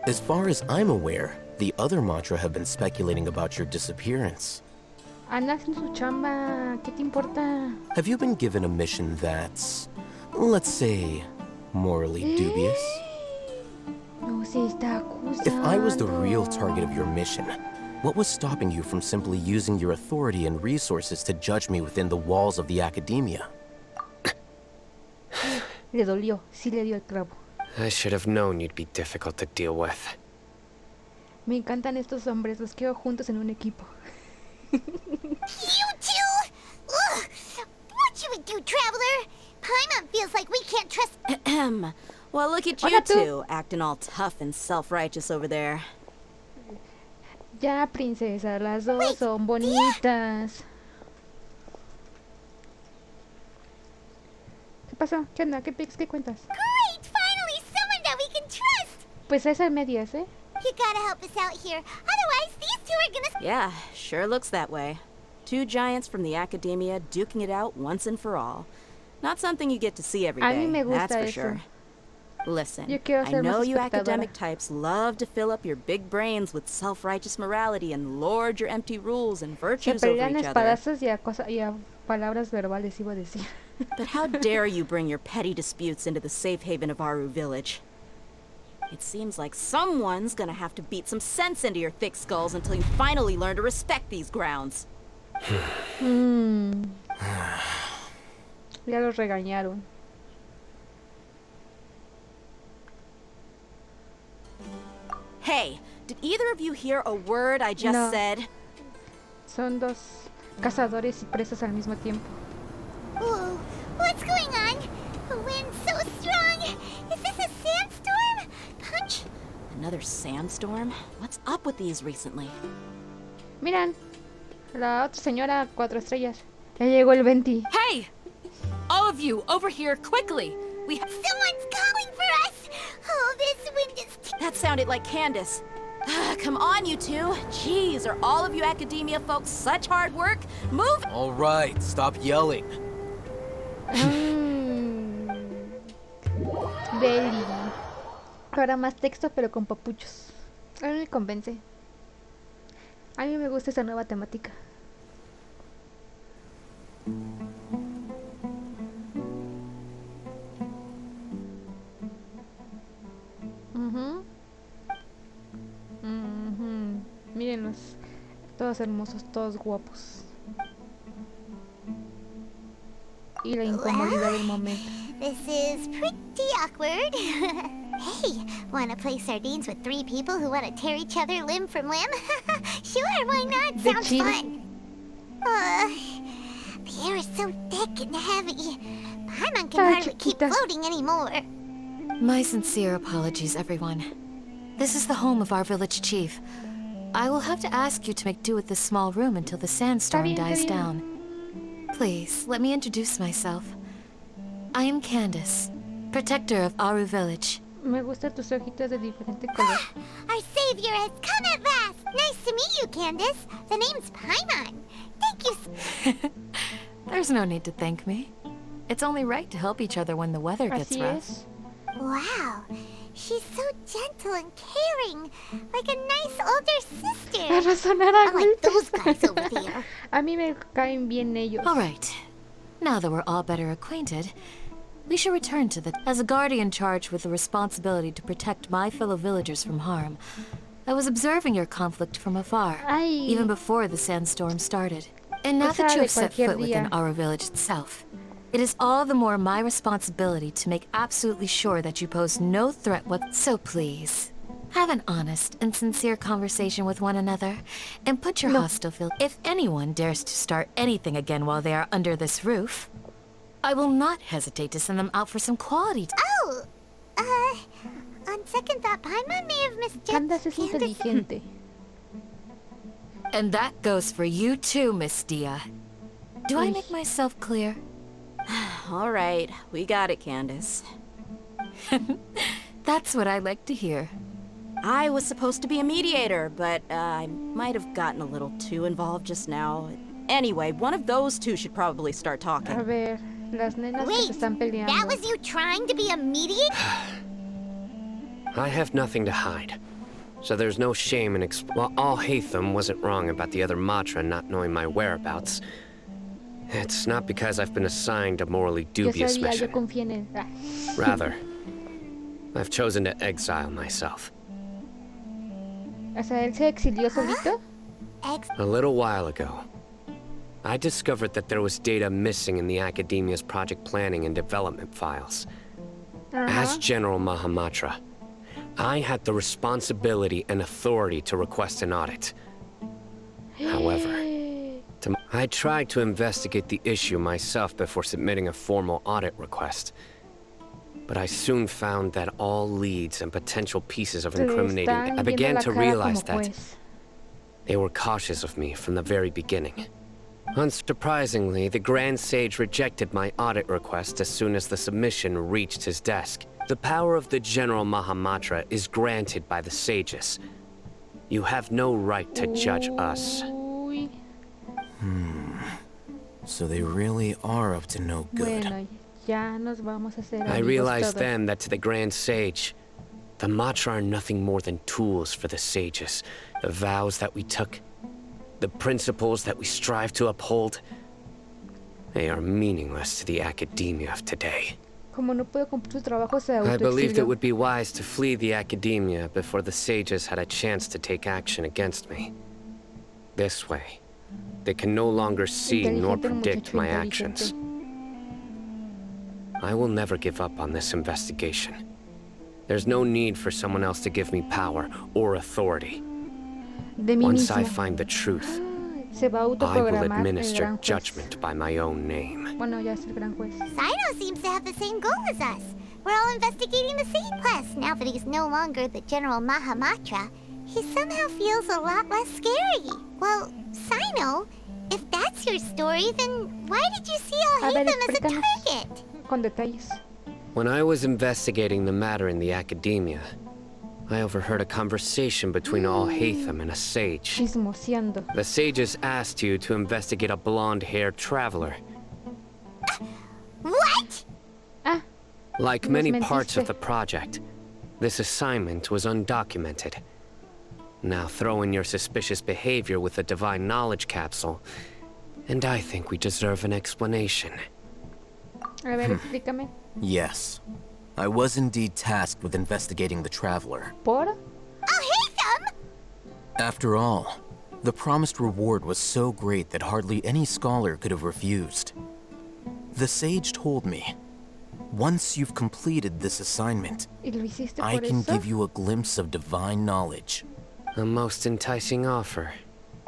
As far as I'm aware, the other Matra have been speculating about your disappearance. Anda haciendo su chamba. ¿Qué te importa? Have you been given a mission that's, let's say, morally dubious? No se está acusando. If I was the real target of your mission, what was stopping you from simply using your authority and resources to judge me within the walls of the Academia? Le dolió. Sí le dio el clavo. I should have known you'd be difficult to deal with. Me encantan estos hombres. Los quiero juntos en un equipo. You two? Ugh! What should we do, Traveler? Paimon feels like we can't trust... Well, look at you Hola, tú. two, acting all tough and self-righteous over there. Ya, princesa. Las dos son bonitas. ¿Qué pasó? ¿Qué onda? ¿Qué pics? ¿Qué cuentas? Great! Finally, someone that we can trust! Pues esa es medias, ¿eh? You gotta help us out here. Otherwise, these two are gonna... Yeah, sure looks that way. Two giants from the Academia duking it out once and for all. Not something you get to see every A mí day, me gusta that's for eso. sure. Listen, Yo quiero I ser know más you espectadora. academic types love to fill up your big brains with self-righteous morality and lord your empty rules and Se virtues over pelean each other. espadazos y a palabras verbales, iba a decir. But how dare you bring your petty disputes into the safe haven of Aru Village? It seems like someone's gonna have to beat some sense into your thick skulls until you finally learn to respect these grounds. Ya los regañaron. Hey, did either of you hear a word I just No. said? Son dos cazadores y presas al mismo tiempo. Whoa, what's going on? The wind's so strong. Is this a sandstorm? Punch? Another sandstorm? What's up with these recently? Miran, la otra señora 4 estrellas. Ya llegó el 20. Hey! All of you, over here, quickly! Someone's calling for us! Oh, this wind is... That sounded like Candace. Come on, you two. Jeez, are all of you Academia folks such hard work? Move! All right, stop yelling. Belly. Ahora más texto, pero con papuchos. A mí me convence. A mí me gusta esa nueva temática. Mírenlos. Todos hermosos, todos guapos. Y la incomodidad del momento. This is pretty awkward. Hey, wanna play sardines with 3 people who wanna tear each other limb from limb? Sure, why not? De Sounds chill. fun. The air is so thick and heavy. Paimon can hardly keep floating anymore. My sincere apologies, everyone. This is the home of our village chief. I will have to ask you to make do with this small room until the sandstorm dies down. Please, let me introduce myself. I am Candace, protector of Aru village. Me gustan tus ojitos de diferente color. Our savior has come at last. Nice to meet you, Candace. The name's Paimon. Thank you. There's no need to thank me. It's only right to help each other when the weather gets rough. Wow. She's so gentle and caring, like a nice older sister. Unlike those guys over there. A mí me caen bien ellos. All right. Now that we're all better acquainted, we should return to the... As a guardian charged with the responsibility to protect my fellow villagers from harm, I was observing your conflict from afar, even before the sandstorm started. And now that you have set foot within our village itself, it is all the more my responsibility to make absolutely sure that you pose no threat So please, have an honest and sincere conversation with one another, and put your hostile feelings... If anyone dares to start anything again while they are under this roof, I will not hesitate to send them out for some quality on second thought, Paimon may have misjudged Candace es inteligente. And that goes for you too, Miss Dia. Do I make myself clear? All right, we got it, Candace. That's what I like to hear. I was supposed to be a mediator, but I might have gotten a little too involved just now. Anyway, one of those two should probably start talking. A ver, las nenas que se están peleando. That was you trying to be a mediator? I have nothing to hide. So there's no shame in While Al-Haytham wasn't wrong about the other Matra not knowing my whereabouts, it's not because I've been assigned a morally dubious mission. Rather, I've chosen to exile myself. O sea, él se exilió solito? A little while ago, I discovered that there was data missing in the Academia's project planning and development files. As General Mahamatra, I had the responsibility and authority to request an audit. However, I tried to investigate the issue myself before submitting a formal audit request. But I soon found that all leads and potential pieces of incriminating... I began to realize that they were cautious of me from the very beginning. Unsurprisingly, the Grand Sage rejected my audit request as soon as the submission reached his desk. The power of the General Mahamatra is granted by the sages. You have no right to judge us. So they really are up to no good. Bueno, ya nos vamos a hacer I realized then that to the Grand Sage, the Matra are nothing more than tools for the sages. The vows that we took, the principles that we strive to uphold, they are meaningless to the academia of today. Como no puedo cumplir su trabajo, se I believed it autoexilió. would be wise to flee the academia before the sages had a chance to take action against me. This way, they can no longer see nor predict my actions. I will never give up on this investigation. There's no need for someone else to give me power or authority. Once I find the truth, Se va a I will autoprogramar el administer gran juez. judgment by my own name. Bueno, ya es el gran juez. Sino seems to have the same goal as us. We're all investigating the same quest. Now that he's no longer the General Mahamatra, he somehow feels a lot less scary. Well, Sino, if that's your story, then why did you see Al-Haytham as a target? Con detalles. When I was investigating the matter in the academia, I overheard a conversation between Al-Haytham and a sage. Chismoseando. The sages asked you to investigate a blonde-haired traveler. What? Like many parts of the project, this assignment was undocumented. Now throw in your suspicious behavior with the Divine Knowledge Capsule, and I think we deserve an explanation. A ver, explícame. Yes. I was indeed tasked with investigating the traveler. ¿Por? Al-Haytham! After all, the promised reward was so great that hardly any scholar could have refused. The sage told me, once you've completed this assignment, ¿Y lo hiciste I por can eso? give you a glimpse of divine knowledge. A most enticing offer.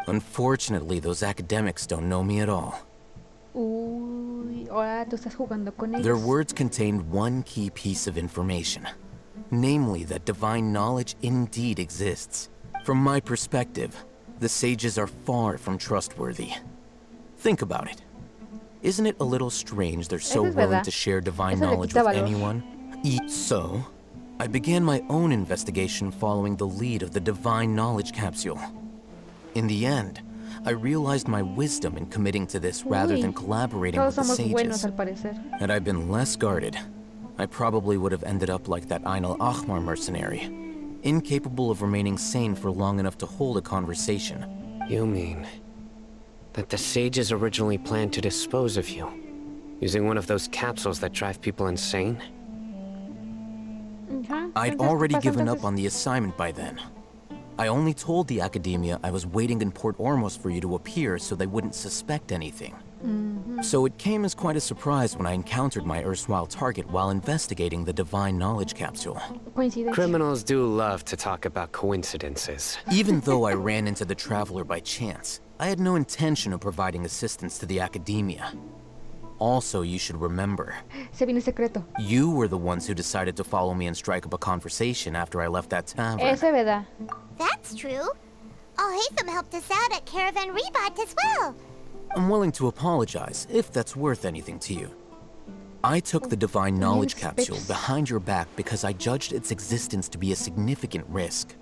Unfortunately, those academics don't know me at all. Uy, ahora tú estás jugando con ellos. Their words contained one key piece of information. Namely, that divine knowledge indeed exists. From my perspective, the sages are far from trustworthy. Think about it. Isn't it a little strange they're so willing to share divine knowledge with anyone? So, I began my own investigation following the lead of the divine knowledge capsule. In the end, I realized my wisdom in committing to this rather than collaborating with the sages. Had I been less guarded, I probably would have ended up like that Ain al-Ahmar mercenary, incapable of remaining sane for long enough to hold a conversation. You mean that the sages originally planned to dispose of you, using one of those capsules that drive people insane? I'd already given up on the assignment by then. I only told the Academia I was waiting in Port Ormos for you to appear so they wouldn't suspect anything. So it came as quite a surprise when I encountered my erstwhile target while investigating the divine knowledge capsule. Criminals do love to talk about coincidences. Even though I ran into the Traveler by chance, I had no intention of providing assistance to the Academia. Also, you should remember, you were the ones who decided to follow me and strike up a conversation after I left that tavern. That's true. Al-Haytham helped us out at Caravan Rebat as well. I'm willing to apologize, if that's worth anything to you. I took the Divine Knowledge Capsule behind your back because I judged its existence to be a significant risk.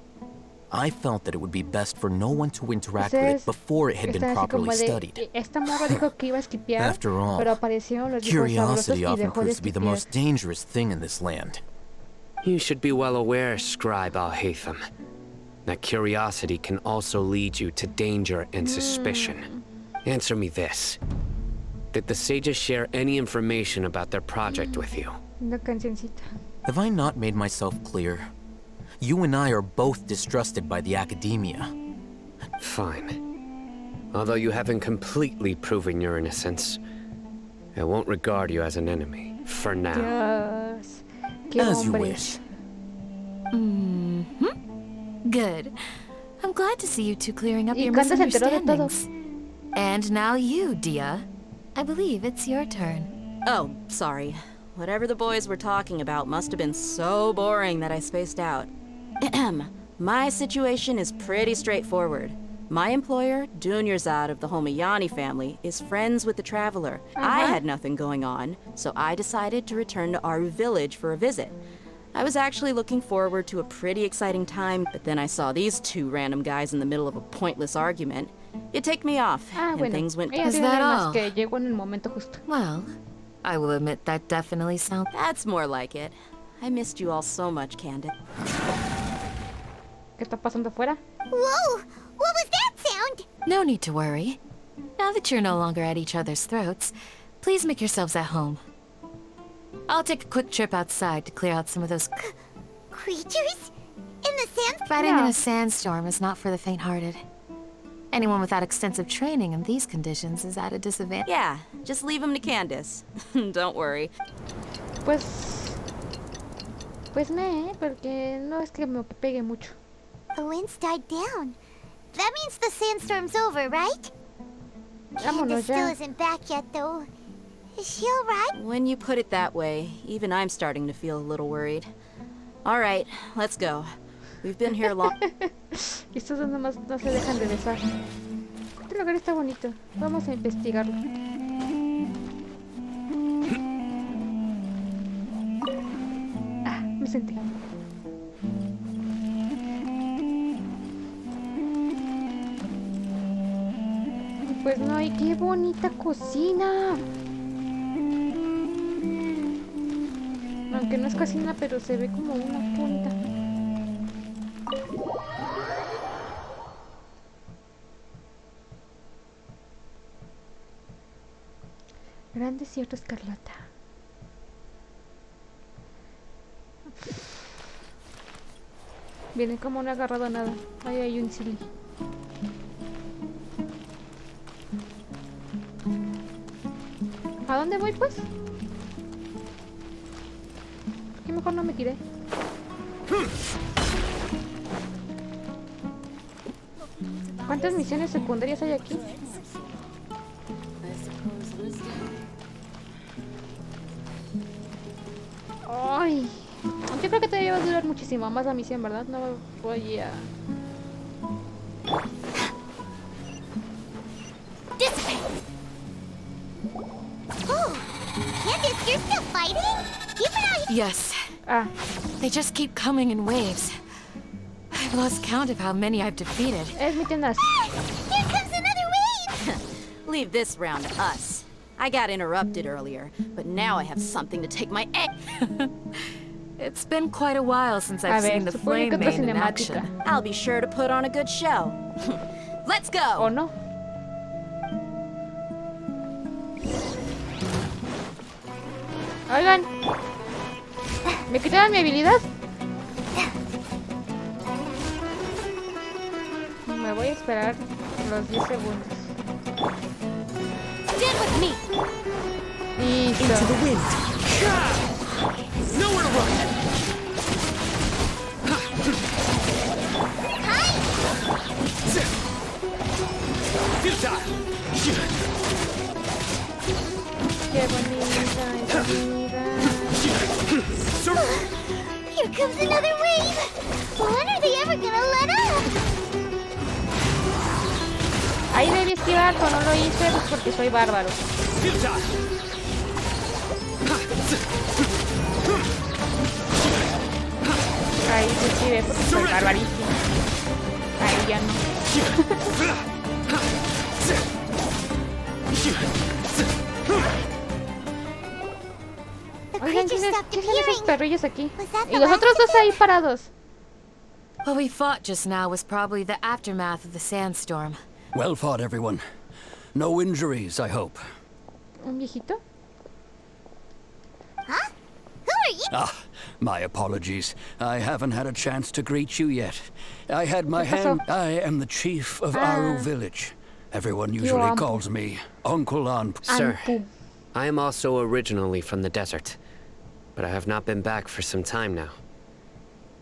I felt that it would be best for no one to interact with it before it had been properly studied. After all, curiosity often proves to be the most dangerous thing in this land. You should be well aware, Scribe Al-Haytham, that curiosity can also lead you to danger and suspicion. Answer me this. Did the sages share any information about their project with you? Have I not made myself clear? You and I are both distrusted by the Academia. Fine. Although you haven't completely proven your innocence, I won't regard you as an enemy, for now. As you wish. Good. I'm glad to see you two clearing up your misunderstandings. And now you, Dia. I believe it's your turn. Oh, sorry. Whatever the boys were talking about must have been so boring that I spaced out. My situation is pretty straightforward. My employer, Dunyarzad of the Homayani family, is friends with the Traveler. I had nothing going on, so I decided to return to Aru village for a visit. I was actually looking forward to a pretty exciting time, but then I saw these two random guys in the middle of a pointless argument. It ticked me off, and things went... Is that all? Well, I will admit that definitely sounds... That's more like it. I missed you all so much, Candid. ¿Qué está pasando afuera? Whoa! What was that sound? No need to worry. Now that you're no longer at each other's throats, please make yourselves at home. I'll take a quick trip outside to clear out some of those... Creatures? In the sand? Fighting in a sandstorm is not for the faint-hearted. Anyone without extensive training in these conditions is at a disadvantage. Yeah, just leave him to Candace. Don't worry. Pues porque no es que me pegue mucho. The wind's died down. That means the sandstorm's over, right? Candace still isn't back yet, though. Is she alright? When you put it that way, even I'm starting to feel a little worried. Alright, let's go. We've been here long. Estos dos nomás no se dejan de besar. Este lugar está bonito. Vamos a investigarlo. Me senté. Pues no, y qué bonita cocina. Aunque no es cocina, pero se ve como una punta. Gran desierto escarlata. Viene como no ha agarrado nada. Ahí hay un silly. ¿A dónde voy, pues? ¿Por qué mejor no me tiré? ¿Cuántas misiones secundarias hay aquí? Ay, yo creo que todavía va a durar muchísimo más la misión, ¿verdad? No voy a... Candace, you're still fighting? You've been out here. Yes. They just keep coming in waves. I've lost count of how many I've defeated. Here comes another wave! Leave this round to us. I got interrupted earlier, but now I have something to take my egg. It's been quite a while since I've seen the flame main in action. I'll be sure to put on a good show. Let's go! Oh no. Oigan, ¿me quitaron mi habilidad? Me voy a esperar los 10 segundos. Stand with me! Listo. Into the wind. Nowhere to run. Qué bonita esa vida. Here comes another wave! When are they ever gonna let up? Ahí debí esquivar, pero no lo hice pues porque soy bárbaro. Ahí se esquivé porque soy barbarísimo. Ahí ya no. Oigan, ¿qué son esos perrillos aquí? Y los otros dos ahí parados. What we fought just now was probably the aftermath of the sandstorm. Well fought, everyone. No injuries, I hope. ¿Un viejito? Huh? Who are you? Ah, my apologies. I haven't had a chance to greet you yet. I had my hand... I am the chief of Aru Village. Everyone usually calls me Uncle An. Sir, I am also originally from the desert, but I have not been back for some time now.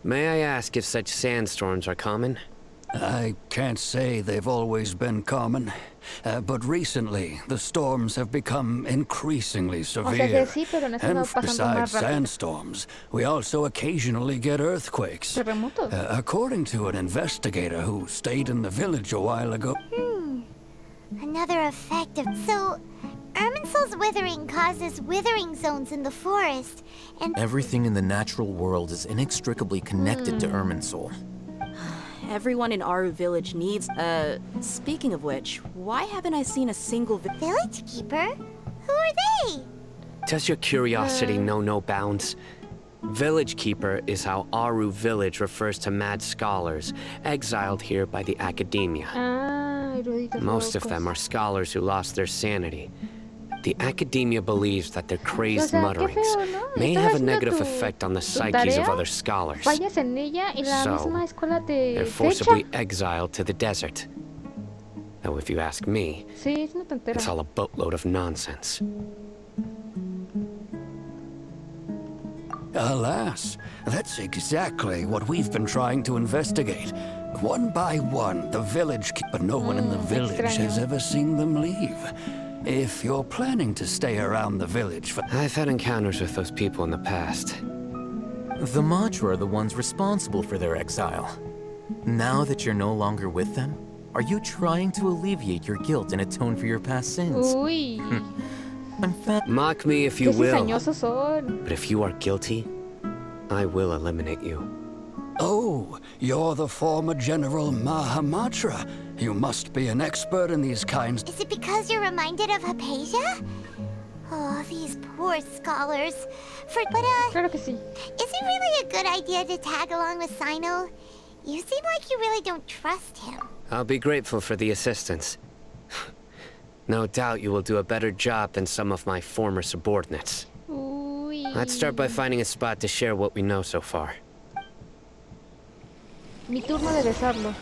May I ask if such sandstorms are common? I can't say they've always been common, but recently the storms have become increasingly severe. And besides sandstorms, we also occasionally get earthquakes. According to an investigator who stayed in the village a while ago. Another effect of... So, Irminsul's withering causes withering zones in the forest, and... Everything in the natural world is inextricably connected to Irminsul. Everyone in Aru Village needs... speaking of which, why haven't I seen a single... Village Keeper? Who are they? Does your curiosity know no bounds? Village Keeper is how Aru Village refers to mad scholars, exiled here by the Academia. Most of them are scholars who lost their sanity. The Academia believes that their crazed mutterings may have a negative effect on the psyches of other scholars. So, they're forcibly exiled to the desert. Though if you ask me, it's all a boatload of nonsense. Alas, that's exactly what we've been trying to investigate. One by one, the village... But no one in the village has ever seen them leave. If you're planning to stay around the village for... I've had encounters with those people in the past. The Matra are the ones responsible for their exile. Now that you're no longer with them, are you trying to alleviate your guilt and atone for your past sins? Mock me if you will, but if you are guilty, I will eliminate you. Oh, you're the former General Mahamatra. You must be an expert in these kinds. Is it because you're reminded of Hypatia? Oh, these poor scholars. Claro que sí. Is it really a good idea to tag along with Sino? You seem like you really don't trust him. I'll be grateful for the assistance. No doubt you will do a better job than some of my former subordinates. Let's start by finding a spot to share what we know so far. Mi turno de besarlo.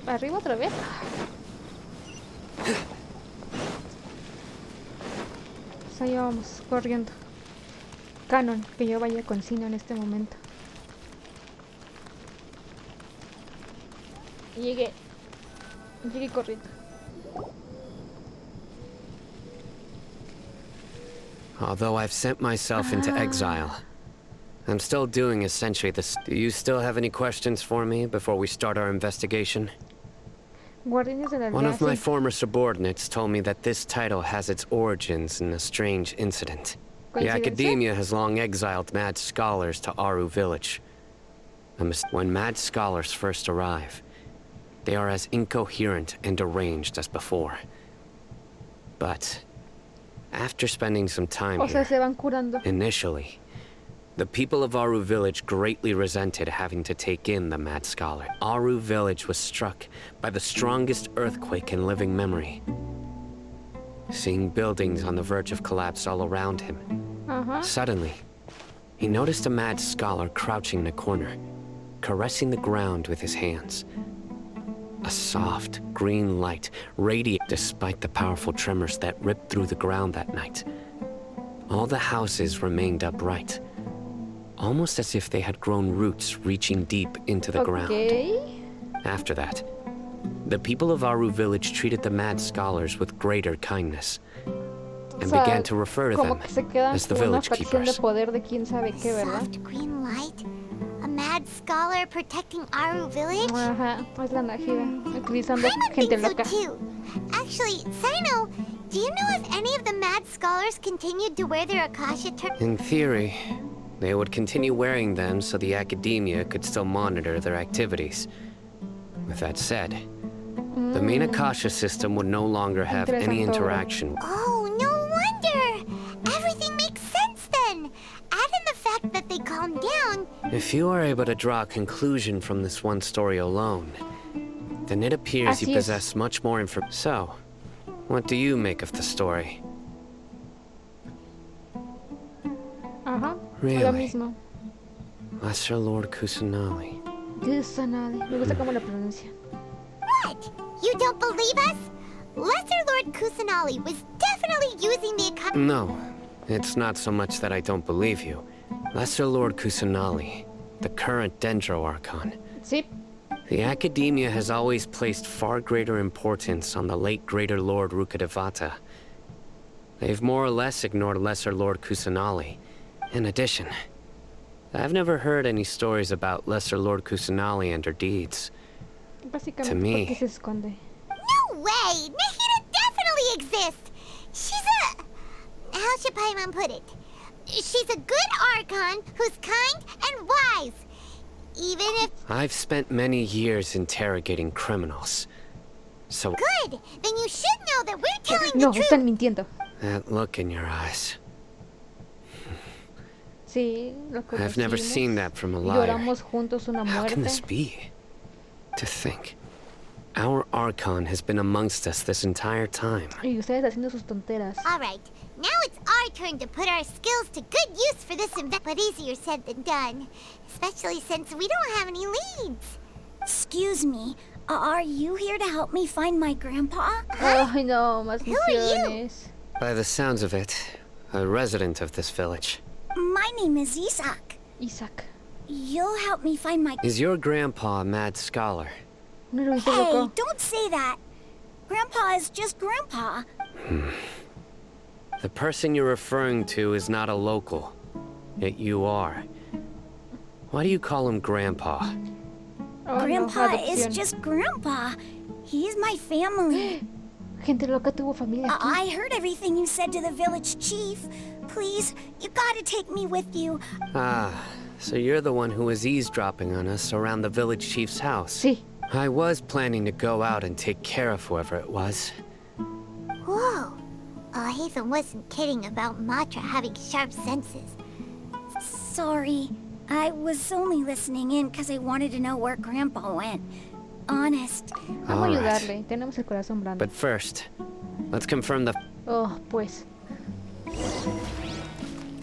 ¿Arriba otra vez? Pues allá vamos, corriendo. Canon, que yo vaya con Sino en este momento. Llegué corriendo. Although I've sent myself into exile, I'm still doing essentially this. Do you still have any questions for me before we start our investigation? One of my former subordinates told me that this title has its origins in a strange incident. The Academia has long exiled mad scholars to Aru Village. When mad scholars first arrive, they are as incoherent and deranged as before. But after spending some time here, initially, the people of Aru Village greatly resented having to take in the mad scholar. Aru Village was struck by the strongest earthquake in living memory. Seeing buildings on the verge of collapse all around him, suddenly, he noticed a mad scholar crouching in a corner, caressing the ground with his hands. A soft, green light radiated despite the powerful tremors that ripped through the ground that night. All the houses remained upright, almost as if they had grown roots reaching deep into the ground. After that, the people of Aru Village treated the mad scholars with greater kindness, and began to refer to them as the village keepers. Soft green light? A mad scholar protecting Aru Village? Es la magia, utilizando I gente think so loca. too. Actually, Sino, do you know if any of the mad scholars continued to wear their Akasha terms? In theory, they would continue wearing them so the Academia could still monitor their activities. With that said, the main Akasha system would no longer have any interaction. Oh, no wonder! Everything makes sense then! Add in the fact that they calmed down. If you are able to draw a conclusion from this one story alone, then it appears you possess much more information. So, what do you make of the story? Lo Really? mismo. Lesser Lord Kusanali. Kusanali. Me gusta cómo lo pronuncia. What? You don't believe us? Lesser Lord Kusanali was definitely using the Akasha. No, it's not so much that I don't believe you. Lesser Lord Kusanali, the current Dendro Archon. Sí. The Academia has always placed far greater importance on the late Greater Lord Rukkhadevata. They've more or less ignored Lesser Lord Kusanali. In addition, I've never heard any stories about Lesser Lord Kusanali and her deeds. To me, ¿Por qué se esconde? No way! Nahida definitely exists! She's a... How should Paimon put it? She's a good Archon who's kind and wise. Even if... I've spent many years interrogating criminals. So... Good! Then you should know that we're telling No, the truth! están mintiendo. That look in your eyes. Sí, lo conocimos. I've never seen that from a liar. Lloramos juntos una How can this muerte. be? To think, our Archon has been amongst us this entire time. Y ustedes haciendo sus tonteras. Alright, now it's our turn to put our skills to good use for this but easier said than done. Especially since we don't have any leads. Excuse me, are you here to help me find my grandpa? Ay, no, más Who are you? misiones. By the sounds of it, a resident of this village. My name is Isaac. Isaac. You'll help me find my... Is your grandpa a mad scholar? Hey, don't say that. Grandpa is just Grandpa. The person you're referring to is not a local, yet you are. Why do you call him Grandpa? Grandpa is just Grandpa. He's my family. Gente loca tuvo familia aquí. I heard everything you said to the village chief. Please, you gotta take me with you. Ah, so you're the one who was eavesdropping on us around the village chief's house. Sí. I was planning to go out and take care of whoever it was. Whoa. Haven wasn't kidding about Matra having sharp senses. Sorry. I was only listening in because I wanted to know where Grandpa went. Honest. Vamos a ayudarle. Tenemos el corazón blando. But first, let's confirm the... Oh, pues.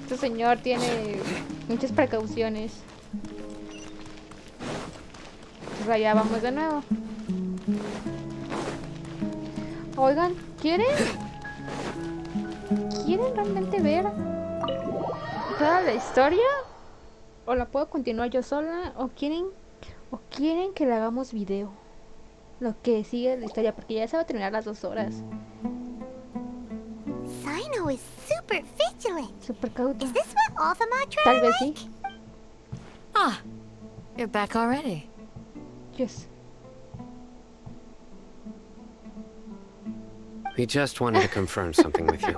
Este señor tiene muchas precauciones. Pues allá vamos de nuevo. Oigan, ¿quieren realmente ver toda la historia? ¿O la puedo continuar yo sola? ¿O quieren que le hagamos video? lo que sigue la historia, porque ya se va a terminar las 2 horas. Sino is super vigilant. Super cauta. Is this what Alphamont tried? Tal vez sí. Ah, you're back already. Yes. We just wanted to confirm something with you.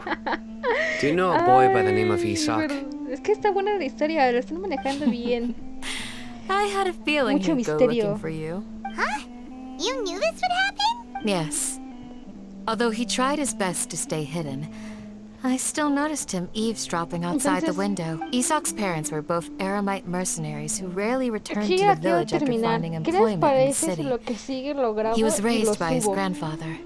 Do you know a boy by the name of Isak? Es que está buena la historia, lo están manejando bien. I had a feeling Mucho he'd go misterio. looking for you. Huh? You knew this would happen? Yes. Although he tried his best to stay hidden, I still noticed him eavesdropping outside the window. Isak's parents were both Aramite mercenaries who rarely returned to the village after finding employment in the city. He was raised by his grandfather.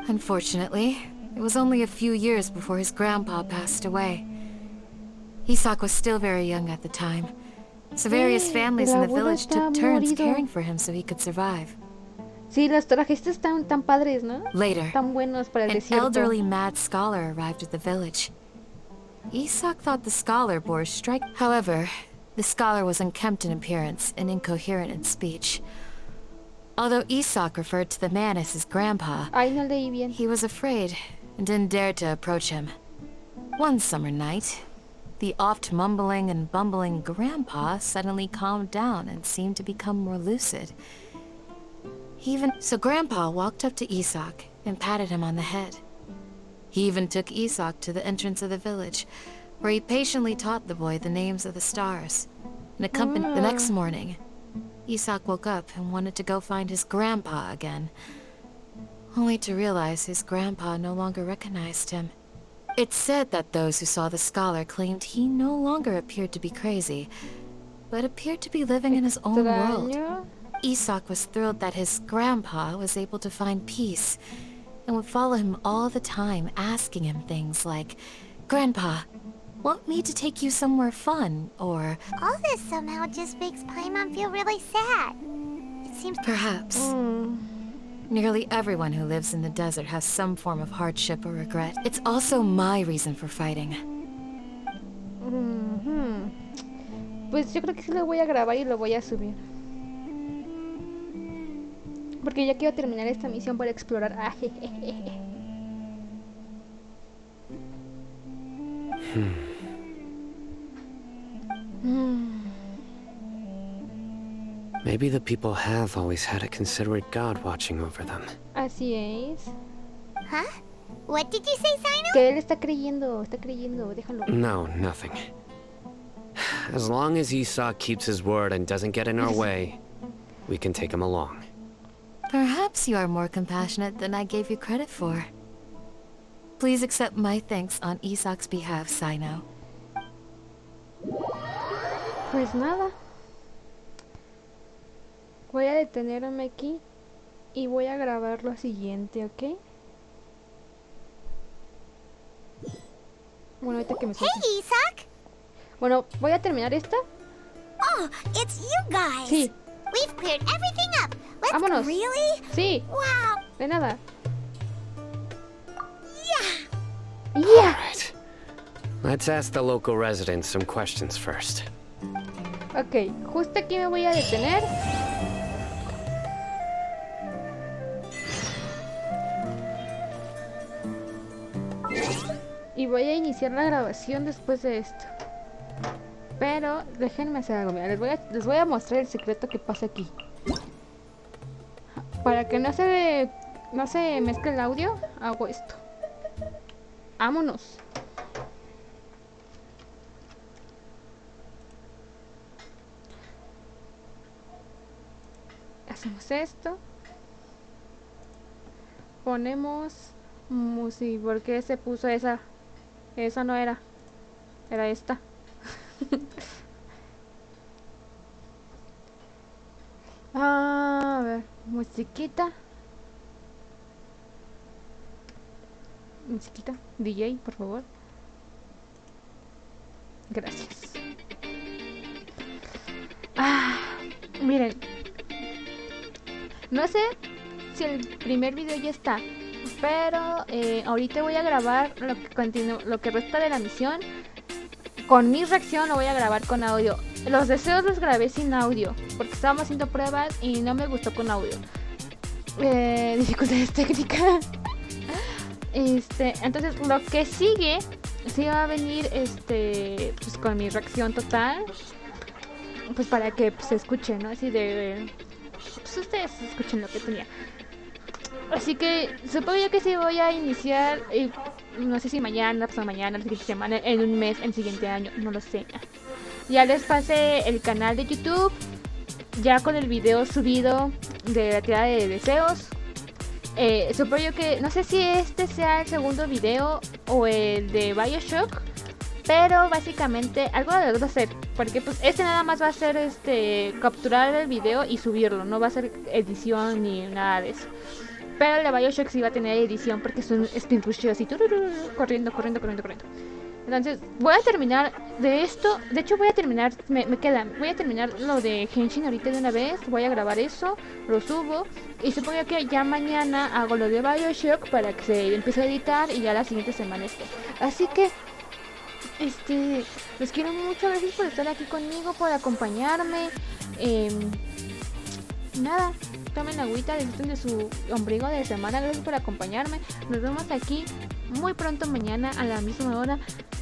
Unfortunately, it was only a few years before his grandpa passed away. Isak was still very young at the time, so various families in the village took turns caring for him so he could survive. Sí, los trajes están tan padres, ¿no? Later, tan buenos para el an desierto. elderly mad scholar arrived at the village. Isak thought the scholar bore strike. However, the scholar was unkempt in appearance and incoherent in speech. Although Isak referred to the man as his grandpa, he was afraid and didn't dare to approach him. One summer night, the oft mumbling and bumbling grandpa suddenly calmed down and seemed to become more lucid. So Grandpa walked up to Isak and patted him on the head. He even took Isak to the entrance of the village, where he patiently taught the boy the names of the stars. And the next morning, Isak woke up and wanted to go find his grandpa again, only to realize his grandpa no longer recognized him. It's said that those who saw the scholar claimed he no longer appeared to be crazy, but appeared to be living in his own world. Isak was thrilled that his grandpa was able to find peace, and would follow him all the time, asking him things like, "Grandpa, want me to take you somewhere fun?" or all this somehow just makes Paimon feel really sad. It seems perhaps. Nearly everyone who lives in the desert has some form of hardship or regret. It's also my reason for fighting. Pues yo creo que sí lo voy a grabar y lo voy a subir. Porque ya quiero terminar esta misión para explorar. Maybe the people have always had a considerate God watching over them. Así es. Huh? What did you say, Sino? Que él está creyendo, déjalo. No, nothing. As long as Isak keeps his word and doesn't get in our way, we can take him along. Perhaps you are more compassionate than I gave you credit for. Please accept my thanks on Isak's behalf, Sino. Pues nada. Voy a detenerme aquí y voy a grabar lo siguiente, ¿ok? Bueno, ahorita que me suelte. Hey, Isak! Bueno, voy a terminar esta. Oh, it's you guys! Sí. We've cleared everything up! Let's Vámonos. Really? Sí. Wow! De nada. Yeah! Yeah! Alright. Let's ask the local residents some questions first. Ok, justo aquí me voy a detener. Y voy a iniciar la grabación después de esto. Pero déjenme hacer algo. Mira, les voy a mostrar el secreto que pasa aquí. Para que no se mezcle el audio, hago esto. Vámonos. Hacemos esto. Ponemos música. ¿Por qué se puso esa? Esa no era. Era esta. A ver, musiquita. Musiquita. DJ, por favor. Gracias. Miren. No sé si el primer video ya está, pero ahorita voy a grabar lo que resta de la misión. Con mi reacción lo voy a grabar con audio. Los deseos los grabé sin audio, porque estábamos haciendo pruebas y no me gustó con audio. dificultades técnicas. Entonces lo que sigue sí va a venir pues con mi reacción total, pues para que se escuche, ¿no? Así de pues ustedes escuchen lo que tenía. Así que supongo yo que sí voy a iniciar, no sé si mañana, pasado mañana, la siguiente semana, en un mes, el siguiente año, no lo sé. Ya les pasé el canal de YouTube, ya con el video subido de la tirada de deseos. Supongo yo que, no sé si este sea el segundo video o el de Bioshock, pero básicamente algo de los dos hacer, porque pues nada más va a ser capturar el video y subirlo, no va a ser edición ni nada de eso. Pero el de Bioshock sí va a tener edición porque es un sprint rush así, corriendo. Entonces voy a terminar de esto. De hecho voy a terminar, voy a terminar lo de Genshin ahorita de una vez. Voy a grabar eso, lo subo. Y supongo que ya mañana hago lo de Bioshock para que se empiece a editar y ya la siguiente semana esté. Así que los quiero mucho, gracias por estar aquí conmigo, por acompañarme. Nada, tomen agüita, disfruten de su ombligo de semana, gracias por acompañarme. Nos vemos aquí muy pronto mañana a la misma hora.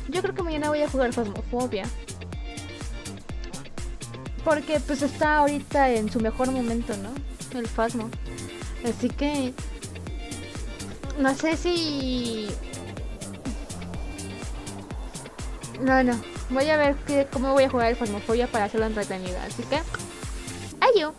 Yo creo que mañana voy a jugar Phasmophobia, porque pues está ahorita en su mejor momento, ¿no? El Phasmo. Así que no sé si... No, voy a ver cómo voy a jugar el Phasmophobia para hacerlo entretenido. Así que adiós.